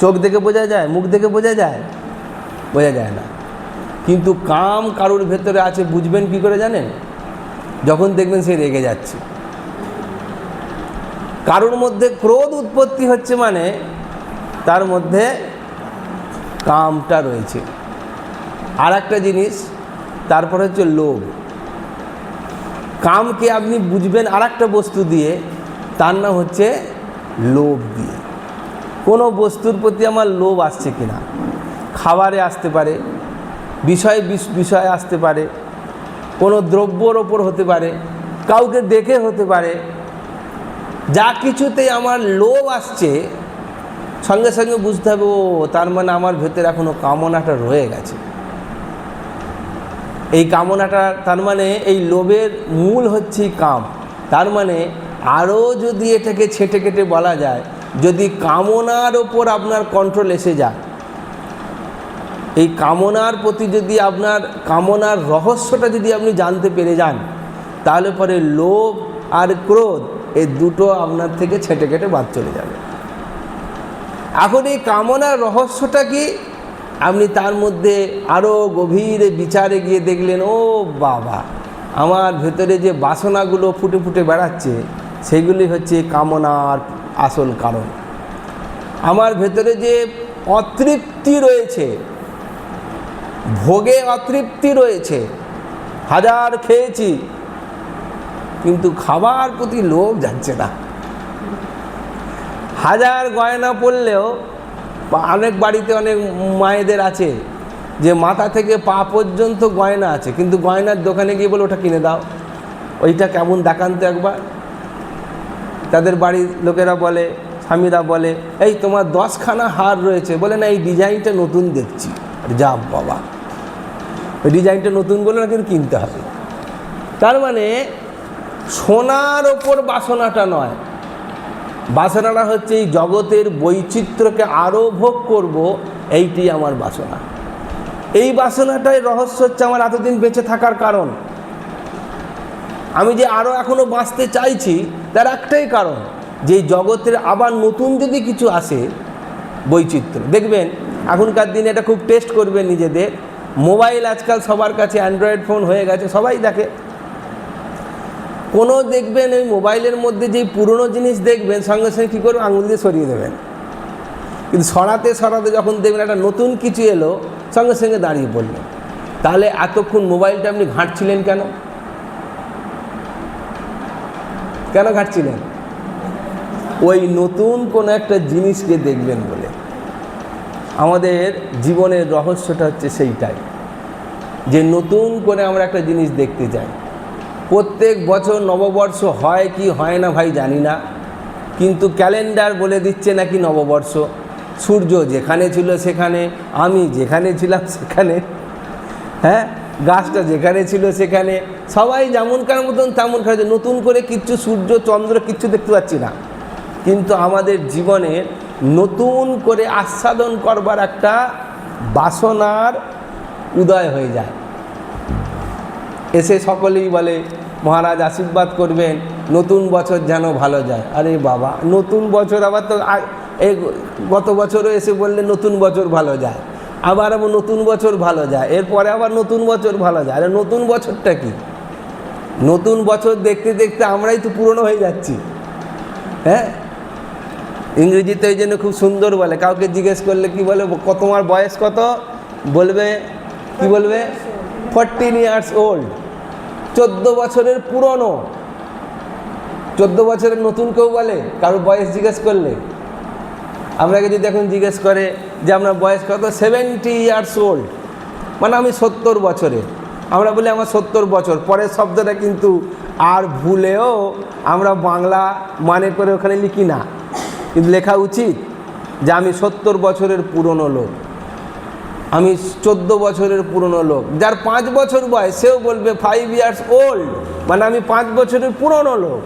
চোখ দেখে বোঝা যায়? মুখ দেখে বোঝা যায়? বোঝা যায় না। কিন্তু কাম কারুর ভেতরে আছে বুঝবেন কি করে জানেন? যখন দেখবেন সে রেগে যাচ্ছে। কারুর মধ্যে ক্রোধ উৎপত্তি হচ্ছে মানে তার মধ্যে কামটা রয়েছে। আর একটা জিনিস, তারপরে হচ্ছে লোভ। কামকে আপনি বুঝবেন আর একটা বস্তু দিয়ে, তার নাম হচ্ছে লোভ দিয়ে। কোনো বস্তুর প্রতি আমার লোভ আসছে কিনা, খাবারে আসতে পারে, বিষয়ে আসতে পারে, কোনো দ্রব্যর ওপর হতে পারে, কাউকে দেখে হতে পারে। যা কিছুতেই আমার লোভ আসছে, সঙ্গে সঙ্গে বুঝতে হবে ও তার মানে আমার ভেতরে এখনো কামনাটা রয়ে গেছে। এই কামনাটা তার মানে এই লোভের মূল হচ্ছে কাম। তার মানে আরও যদি এটাকে ছেটে কেটে বলা যায়, যদি কামনার ওপর আপনার কন্ট্রোল এসে যায়, এই কামনার প্রতি যদি আপনার কামনার রহস্যটা যদি আপনি জানতে পেরে যান, তাহলে পরে লোভ আর ক্রোধ এই দুটো আপনার থেকে ছেটে কেটে বাদ চলে যাবে। এখন এই কামনার রহস্যটা কি, আপনি তার মধ্যে আরও গভীরে বিচারে গিয়ে দেখলেন, ও বাবা, আমার ভেতরে যে বাসনাগুলো ফুটে ফুটে বেড়াচ্ছে, সেগুলি হচ্ছে কামনার আসল কারণ। আমার ভেতরে যে অতৃপ্তি রয়েছে, ভোগে অতৃপ্তি রয়েছে, হাজার খেয়েছি কিন্তু খাবার প্রতি লোভ যাচ্ছে না। হাজার গয়না পরলেও, অনেক বাড়িতে অনেক মায়েদের আছে যে মাথা থেকে পা পর্যন্ত গয়না আছে, কিন্তু গয়নার দোকানে গিয়ে বলে ওটা কিনে দাও, ওইটা কেমন দেখান তো একবার। তাদের বাড়ির লোকেরা বলে, স্বামীরা বলে, এই তোমার 10খানা হার রয়েছে, বলে না এই ডিজাইনটা নতুন দেখছি। যা বাবা, ওই ডিজাইনটা নতুন বলে না, কিন্তু কিনতে হবে। তার মানে সোনার ওপর বাসনাটা নয়, বাসনাটা হচ্ছে এই জগতের বৈচিত্র্যকে আরও ভোগ করব, এইটি আমার বাসনা। এই বাসনাটাই রহস্য হচ্ছে আমার এতদিন বেঁচে থাকার কারণ। আমি যে আরও এখনও বাঁচতে চাইছি তার একটাই কারণ, যে জগতের আবার নতুন যদি কিছু আসে, বৈচিত্র্য। দেখবেন এখনকার দিনে এটা খুব টেস্ট করবেন নিজেদের, মোবাইল আজকাল সবার কাছে অ্যান্ড্রয়েড ফোন হয়ে গেছে, সবাই দেখে। কোনো দেখবেন ওই মোবাইলের মধ্যে যেই পুরনো জিনিস দেখবেন, সঙ্গে সঙ্গে কী করবেন, আঙুল দিয়ে সরিয়ে দেবেন। কিন্তু সরাতে সরাতে যখন দেখবেন একটা নতুন কিছু এলো, সঙ্গে সঙ্গে দাঁড়িয়ে পড়লেন। তাহলে এতক্ষণ মোবাইলটা আপনি ঘাঁটছিলেন কেন? কেন ঘাঁটছিলেন? ওই নতুন কোনো একটা জিনিসকে দেখবেন বলে। আমাদের জীবনের রহস্যটা হচ্ছে সেইটাই, যে নতুন করে আমরা একটা জিনিস দেখতে চাই। প্রত্যেক বছর নববর্ষ হয় কি হয় না ভাই জানি না, কিন্তু ক্যালেন্ডার বলে দিচ্ছে নাকি নববর্ষ। সূর্য যেখানে ছিল সেখানে, আমি যেখানে ছিলাম সেখানে, হ্যাঁ, গাছটা যেখানে ছিল সেখানে, সবাই যেমনকার মতন তেমন খাচ্ছে। নতুন করে কিচ্ছু সূর্য চন্দ্র কিচ্ছু দেখতে পাচ্ছি না। কিন্তু আমাদের জীবনে নতুন করে আস্বাদন করবার একটা বাসনার উদয় হয়ে যায়। এসে সকলেই বলে মহারাজ আশীর্বাদ করবেন, নতুন বছর যেন ভালো যায়। আরে বাবা, নতুন বছর আবার তো এই গত বছরও এসে বললে নতুন বছর ভালো যায়, আবার নতুন বছর ভালো যায়, এরপরে আবার নতুন বছর ভালো যায়। আরে নতুন বছরটা কি? নতুন বছর দেখতে দেখতে আমরাই তো পুরনো হয়ে যাচ্ছি। হ্যাঁ, ইংরেজিতে ওই জন্য খুব সুন্দর বলে, কাউকে জিজ্ঞেস করলে কি বলে, তোমার বয়স কত, বলবে কি বলবে, 14 years old, 14 বছরের পুরনো। 14 বছরের নতুন কেউ বলে কারোর বয়স জিজ্ঞেস করলে? আপনাকে যদি এখন জিজ্ঞেস করে যে আপনার বয়স কত, 70 years old, মানে আমি 70 বছরের, আমরা বলি আমার 70 বছর। পরের শব্দটা কিন্তু আর ভুলেও আমরা বাংলা মানে করে ওখানে লিখি না, কিন্তু লেখা উচিত যে আমি 70 বছরের পুরনো লোক, আমি 14 বছরের পুরনো লোক। যার 5 বছর বয়স সেও বলবে 5 years old, মানে আমি 5 বছরের পুরনো লোক।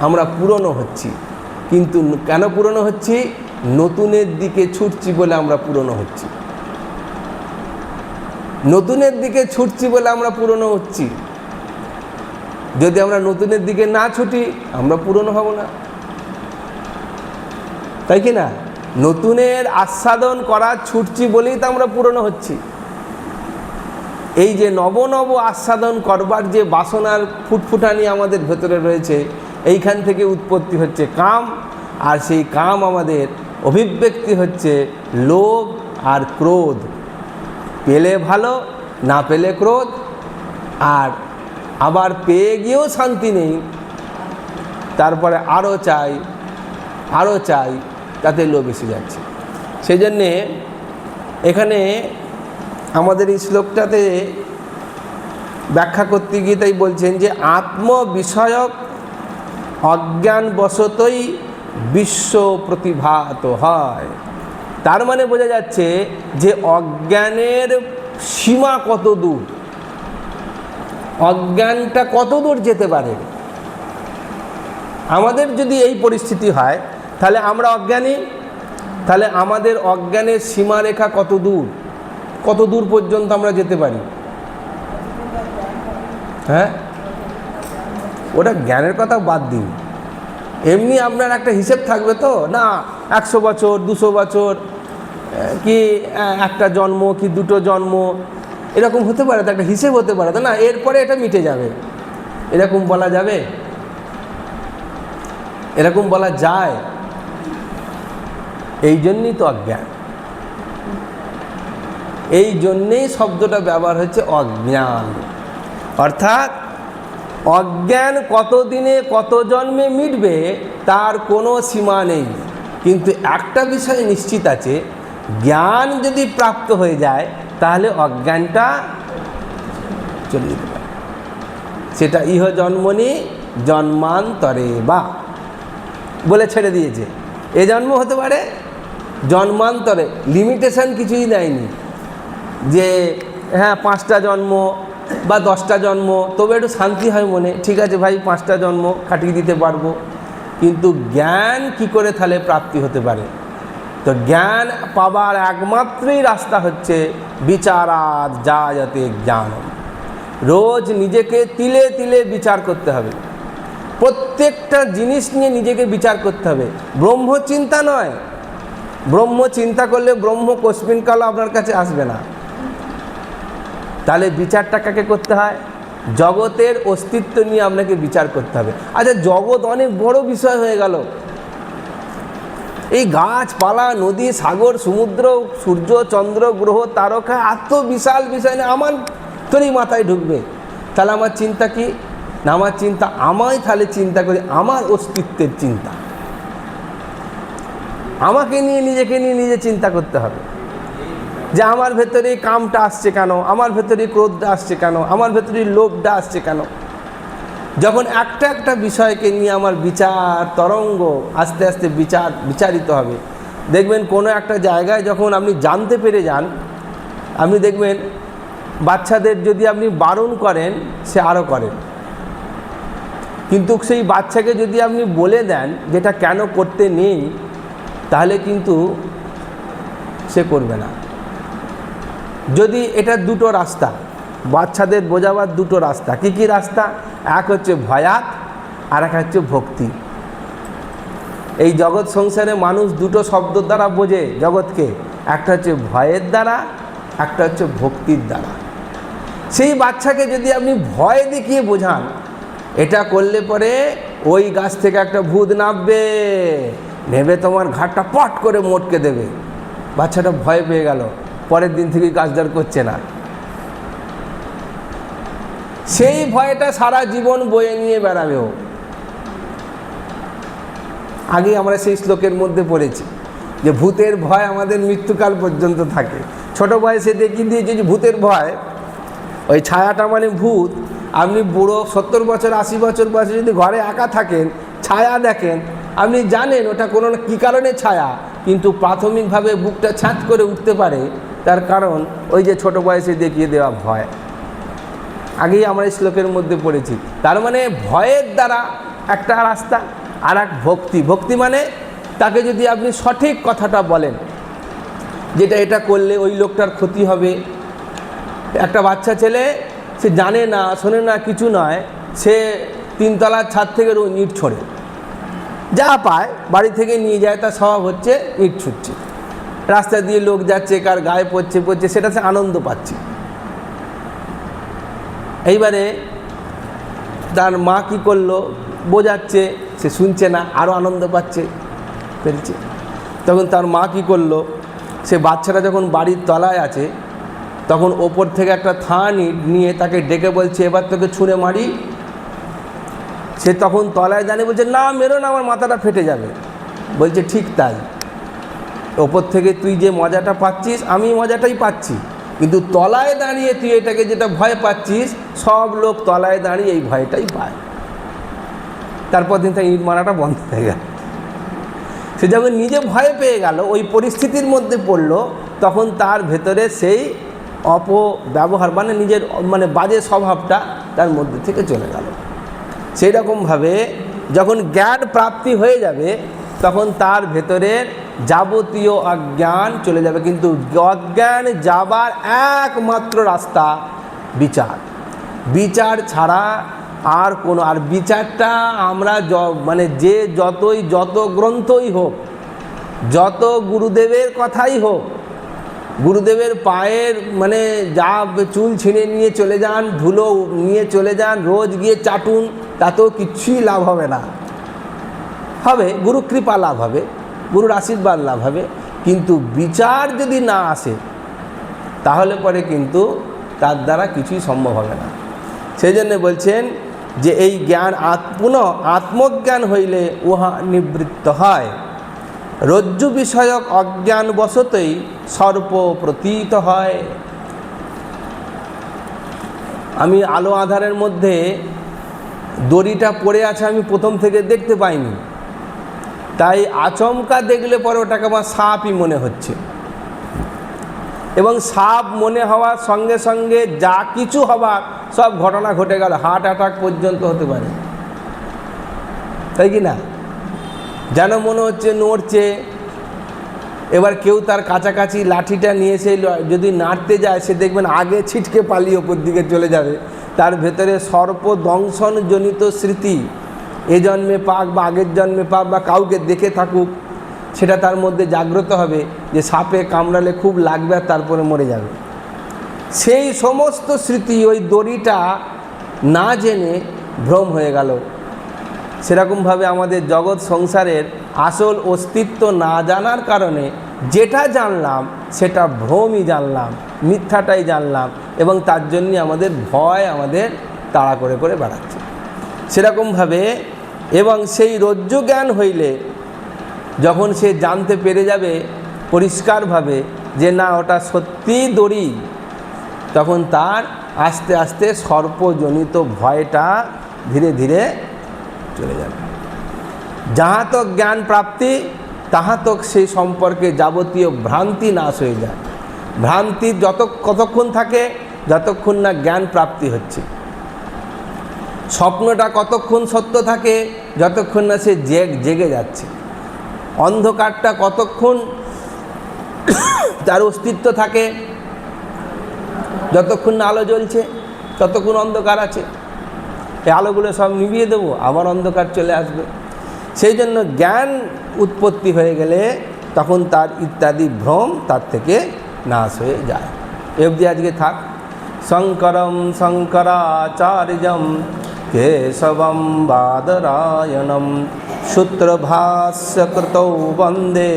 আমরা পুরনো হচ্ছি, কিন্তু কেন পুরনো হচ্ছি? নতুনের দিকে ছুটছি বলে আমরা পুরনো হচ্ছি। নতুনের দিকে ছুটছি বলে আমরা পুরনো হচ্ছি। যদি আমরা নতুনের দিকে না ছুটি, আমরা পুরনো হব না, তাই কি না? নতুনের আস্বাদন করার ছুটছি বলেই তো আমরা পুরনো হচ্ছি। এই যে নব নব আস্বাদন করবার যে বাসনার ফুটফুটানি আমাদের ভেতরে রয়েছে, এইখান থেকে উৎপত্তি হচ্ছে কাম, আর সেই কাম আমাদের অভিব্যক্তি হচ্ছে লোভ আর ক্রোধ। পেলে ভালো, না পেলে ক্রোধ, আর আবার পেয়ে গিয়েও শান্তি নেই, তারপরে আরও চাই, আরও চাই, তাতে লোভ এসে যাচ্ছে। সেই জন্যে এখানে আমাদের এই শ্লোকটাতে ব্যাখ্যা করতে গিয়ে তাই বলছেন যে আত্ম বিষয়ক অজ্ঞানবশতই বিশ্ব প্রতিভাত হয়। তার মানে বোঝা যাচ্ছে যে অজ্ঞানের সীমা কত দূর, অজ্ঞানটা কত দূর যেতে পারে। আমাদের যদি এই পরিস্থিতি হয়, তাহলে আমরা অজ্ঞানী, তাহলে আমাদের অজ্ঞানের সীমারেখা কত দূর, কত দূর পর্যন্ত আমরা যেতে পারি? হ্যাঁ, ওটা জ্ঞানের কথা বাদ দিন, এমনি আপনার একটা হিসেব থাকবে তো না, 100 বছর, 200 বছর, কি একটা জন্ম, কি 2টো জন্ম, এরকম হতে পারে তো, একটা হিসেব হতে পারে তো না, এরপরে এটা মিটে যাবে, এরকম বলা যাবে? এরকম বলা যায়? এই জন্যই তো অজ্ঞান, এই জন্যেই শব্দটা ব্যবহার হচ্ছে অজ্ঞান। অর্থাৎ অজ্ঞান কত দিনে কত জন্মে মিটবে তার কোনো সীমা নেই, কিন্তু একটা বিষয় নিশ্চিত আছে, জ্ঞান যদি প্রাপ্ত হয়ে যায় তাহলে অজ্ঞানটা চলে যেতে পারে। সেটা ইহ জন্মনি জন্মান্তরে বা বলে ছেড়ে দিয়েছে। এ জন্ম হতে পারে, জন্মান্তরে লিমিটেশন কিছুই দেয়নি যে হ্যাঁ 5টা জন্ম বা 10টা জন্ম, তবে একটু শান্তি হয় মনে, ঠিক আছে ভাই 5টা জন্ম কাটিয়ে দিতে পারবো। কিন্তু জ্ঞান কি করে তাহলে প্রাপ্তি হতে পারে? তো জ্ঞান পাবার একমাত্রই রাস্তা হচ্ছে বিচারাৎ জায়তে জ্ঞানম। রোজ নিজেকে তিলে তিলে বিচার করতে হবে, প্রত্যেকটা জিনিস নিয়ে নিজেকে বিচার করতে হবে। ব্রহ্মচিন্তা নয়, ব্রহ্ম চিন্তা করলে ব্রহ্ম কোশ্মিন কালও আপনার কাছে আসবে না। তাহলে বিচারটা কাকে করতে হয়? জগতের অস্তিত্ব নিয়ে আপনাকে বিচার করতে হবে। আচ্ছা, জগৎ অনেক বড় বিষয় হয়ে গেল, এই গাছপালা, নদী, সাগর, সমুদ্র, সূর্য, চন্দ্র, গ্রহ, তারকা, এত বিশাল বিষয় না আমার তোরই মাথায় ঢুকবে। তাহলে আমার চিন্তা কি না? আমার চিন্তা আমায় তাহলে চিন্তা করি, আমার অস্তিত্বের চিন্তা, আমাকে নিয়ে নিজেকে নিয়ে নিজে চিন্তা করতে হবে যে আমার ভেতরে কামটা আসছে কেন, আমার ভেতরে ক্রোধটা আসছে কেন, আমার ভেতরে লোভটা আসছে কেন। যখন একটা একটা বিষয়কে নিয়ে আমার বিচার তরঙ্গ আস্তে আস্তে বিচারিত হবে, দেখবেন কোনো একটা জায়গায় যখন আপনি জানতে পেরে যান, আপনি দেখবেন বাচ্চাদের যদি আপনি বারণ করেন সে আরও করে, কিন্তু সেই বাচ্চাকে যদি আপনি বলে দেন যেটা কেন করতে নেই, তাহলে কিন্তু সে করবে না। যদি এটা দুটো রাস্তা, বাচ্চাদের বোঝাবার দুটো রাস্তা। কি কি রাস্তা? এক হচ্ছে ভয়াত, আর এক হচ্ছে ভক্তি। এই জগৎ সংসারে মানুষ দুটো শব্দ দ্বারা বোঝে জগৎকে, একটা হচ্ছে ভয়ের দ্বারা, একটা হচ্ছে ভক্তির দ্বারা। সেই বাচ্চাকে যদি আপনি ভয় দেখিয়ে বোঝান এটা করলে পরে ওই গাছ থেকে একটা ভূত নামবে, নেবে তোমার ঘাটটা পট করে মোটকে দেবে, বাচ্চাটা ভয় পেয়ে গেল, পরের দিন থেকে কাজদার করছে না। সেই ভয়টা সারা জীবন বয়ে নিয়ে বেড়াবে ও। আগে আমরা সেই শ্লোকের মধ্যে পড়েছি যে ভূতের ভয় আমাদের মৃত্যুকাল পর্যন্ত থাকে। ছোট বয়সে দেখিয়ে দিয়েছে যে ভূতের ভয়, ওই ছায়াটা মানে ভূত। আপনি বুড়ো 70 বছর 80 বছর বয়সে যদি ঘরে একা থাকেন, ছায়া দেখেন, আপনি জানেন ওটা কোনো কী কারণে ছায়া, কিন্তু প্রাথমিকভাবে বুকটা ছ্যাঁচ করে উঠতে পারে, তার কারণ ওই যে ছোট বয়সে দেখিয়ে দেওয়া ভয়। আগেই আমরা এই শ্লোকের মধ্যে পড়েছি। তার মানে ভয়ের দ্বারা একটা রাস্তা, আর এক ভক্তি। ভক্তি মানে তাকে যদি আপনি সঠিক কথাটা বলেন, যেটা এটা করলে ওই লোকটার ক্ষতি হবে। একটা বাচ্চা ছেলে, সে জানে না শোনে না কিছু নয়, সে 3 তলার ছাদ থেকে ইট ছোড়ে, যা পায় বাড়ি থেকে নিয়ে যায়, তার স্বভাব হচ্ছে ইট ছুটছে। রাস্তা দিয়ে লোক যাচ্ছে, কার গায়ে পড়ছে, সেটা সে আনন্দ পাচ্ছে। এইবারে তার মা কী করলো, বোঝাচ্ছে, সে শুনছে না, আরও আনন্দ পাচ্ছে ফেলছে। তখন তার মা কী করলো, সে বাচ্চাটা যখন বাড়ির তলায় আছে, তখন ওপর থেকে একটা থান ইট নিয়ে তাকে ডেকে বলছে এবার তোকে ছুঁড়ে মারি। সে তখন তলায় জানে, বলছে না মেরো না, আমার মাথাটা ফেটে যাবে। বলছে ঠিক তাই, ওপর থেকে তুই যে মজাটা পাচ্ছিস আমি মজাটাই পাচ্ছি, কিন্তু তলায় দাঁড়িয়ে তুই এটাকে যেটা ভয় পাচ্ছিস, সব লোক তলায় দাঁড়িয়ে এই ভয়টাই পায়। তারপর দিন থেকে ইট মারাটা বন্ধ হয়ে গেল। সে যখন নিজে ভয় পেয়ে গেল, ওই পরিস্থিতির মধ্যে পড়লো, তখন তার ভেতরে সেই অপব্যবহার মানে নিজের মানে বাজে স্বভাবটা তার মধ্যে থেকে চলে গেল। সেই রকমভাবে যখন জ্ঞান প্রাপ্তি হয়ে যাবে, তখন তার ভেতরের যাবতীয় অজ্ঞান চলে যাবে। কিন্তু অজ্ঞান যাবার একমাত্র রাস্তা বিচার। বিচার ছাড়া আর কোনো, আর বিচারটা আমরা মানে যে যত গ্রন্থই হোক, যত গুরুদেবের কথাই হোক, গুরুদেবের পায়ের মানে যা চুল ছিঁড়ে নিয়ে চলে যান, ধুলো নিয়ে চলে যান, রোজ গিয়ে চাটুন, তাতেও কিচ্ছুই লাভ হবে না। হবে গুরু কৃপা লাভ হবে, গুরুর আশীর্বাদ লাভ হবে, কিন্তু বিচার যদি না আসে তাহলে পরে কিন্তু তার দ্বারা কিছুই সম্ভব হবে না। সেই জন্য বলছেন যে এই জ্ঞান পুনঃ আত্মজ্ঞান হইলে উহা নিবৃত্ত হয়, রজ্জু বিষয়ক অজ্ঞান বশতই সর্প প্রতীত হয়। আমি আলো আধারের মধ্যে দড়িটা পড়ে আছে, আমি প্রথম থেকে দেখতে পাইনি, তাই আচমকা দেখলে পরে ওটাকে আমার সাপই মনে হচ্ছে, এবং সাপ মনে হওয়ার সঙ্গে সঙ্গে যা কিছু হবার সব ঘটনা ঘটে গেল, হার্ট অ্যাটাক পর্যন্ত হতে পারে, তাই কি না? যেন মনে হচ্ছে নড়ছে। এবার কেউ তার কাছাকাছি লাঠিটা নিয়ে এসে যদি নাড়তে যায়, সে দেখবেন আগে ছিটকে পালিয়ে ওপর দিকে চলে যাবে, তার ভেতরে সর্পদংশনজনিত স্মৃতি এ জন্মে পাক বা আগের জন্মে পাক বা কাউকে দেখে থাকুক, সেটা তার মধ্যে জাগ্রত হবে যে সাপে কামড়ালে খুব লাগবে আর তারপরে মরে যাবে। সেই সমস্ত স্মৃতি ওই দড়িটা না জেনে ভ্রম হয়ে গেল। সেরকমভাবে আমাদের জগৎ সংসারের আসল অস্তিত্ব না জানার কারণে যেটা জানলাম সেটা ভ্রমই জানলাম, মিথ্যাটাই জানলাম, এবং তার জন্যে আমাদের ভয় আমাদের তাড়া করে করে বেড়াচ্ছে। সেরকমভাবে এবং সেই রজ্জু জ্ঞান হইলে যখন সে জানতে পেরে যাবে পরিষ্কারভাবে যে না ওটা সত্যিই দড়ি, তখন তার আস্তে আস্তে সর্পজনিত ভয়টা ধীরে ধীরে চলে যাবে। যাহা তক জ্ঞান প্রাপ্তি তাহা তক সেই সম্পর্কে যাবতীয় ভ্রান্তি নাশ হয়ে যায়। ভ্রান্তি কতক্ষণ থাকে? যতক্ষণ না জ্ঞান প্রাপ্তি হচ্ছে। স্বপ্নটা কতক্ষণ সত্য থাকে? যতক্ষণ না সে জেগে যাচ্ছে। অন্ধকারটা কতক্ষণ তার অস্তিত্ব থাকে? যতক্ষণ না আলো জ্বলছে ততক্ষণ অন্ধকার আছে। এই আলোগুলো সব নিভিয়ে দেবো, আবার অন্ধকার চলে আসবে। সেই জন্য জ্ঞান উৎপত্তি হয়ে গেলে তখন তার ইত্যাদি ভ্রম তার থেকে নাশ হয়ে যায়। এবদি আজকে থাক। শঙ্করম শঙ্করাচার্যম কেশবম বাদরায়ণম সূত্রভাষ্যকৃতৌ বন্দে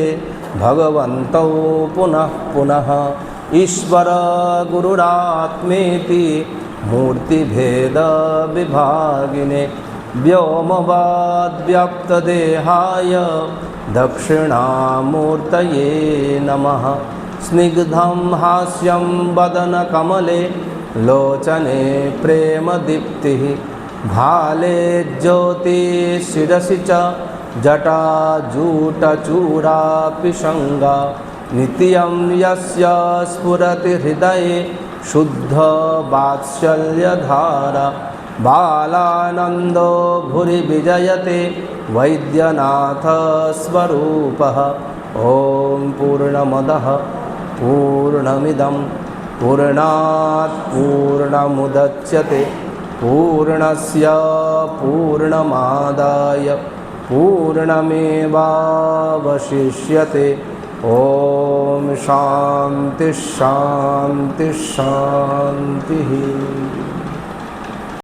ভগবন্তৌ পুনঃ পুনঃ ঈশ্বর গুরুরাত্মেতি মূর্তিভেদ বিভাগিনে व्योमवद्व्यक्तदेहाय दक्षिणामूर्तये नमः। स्निग्धं हास्यं वदनकमले लोचने प्रेमदीप्तिः भाले ज्योतिशिरसि च जटाजूटचूडापि सङ्गा नित्यं यस्य स्फुरति हृदये शुद्धवात्सल्यधारा बालानन्दो भूरि विजयते वैद्यनाथस्वरूपः। ॐ पूर्णमदः पूर्णमिदं पूर्णात् पूर्णमुदच्यते पूर्णस्य पूर्णमादाय पूर्णमेवावशिष्यते। ॐ शान्तिः शान्तिः शान्तिः।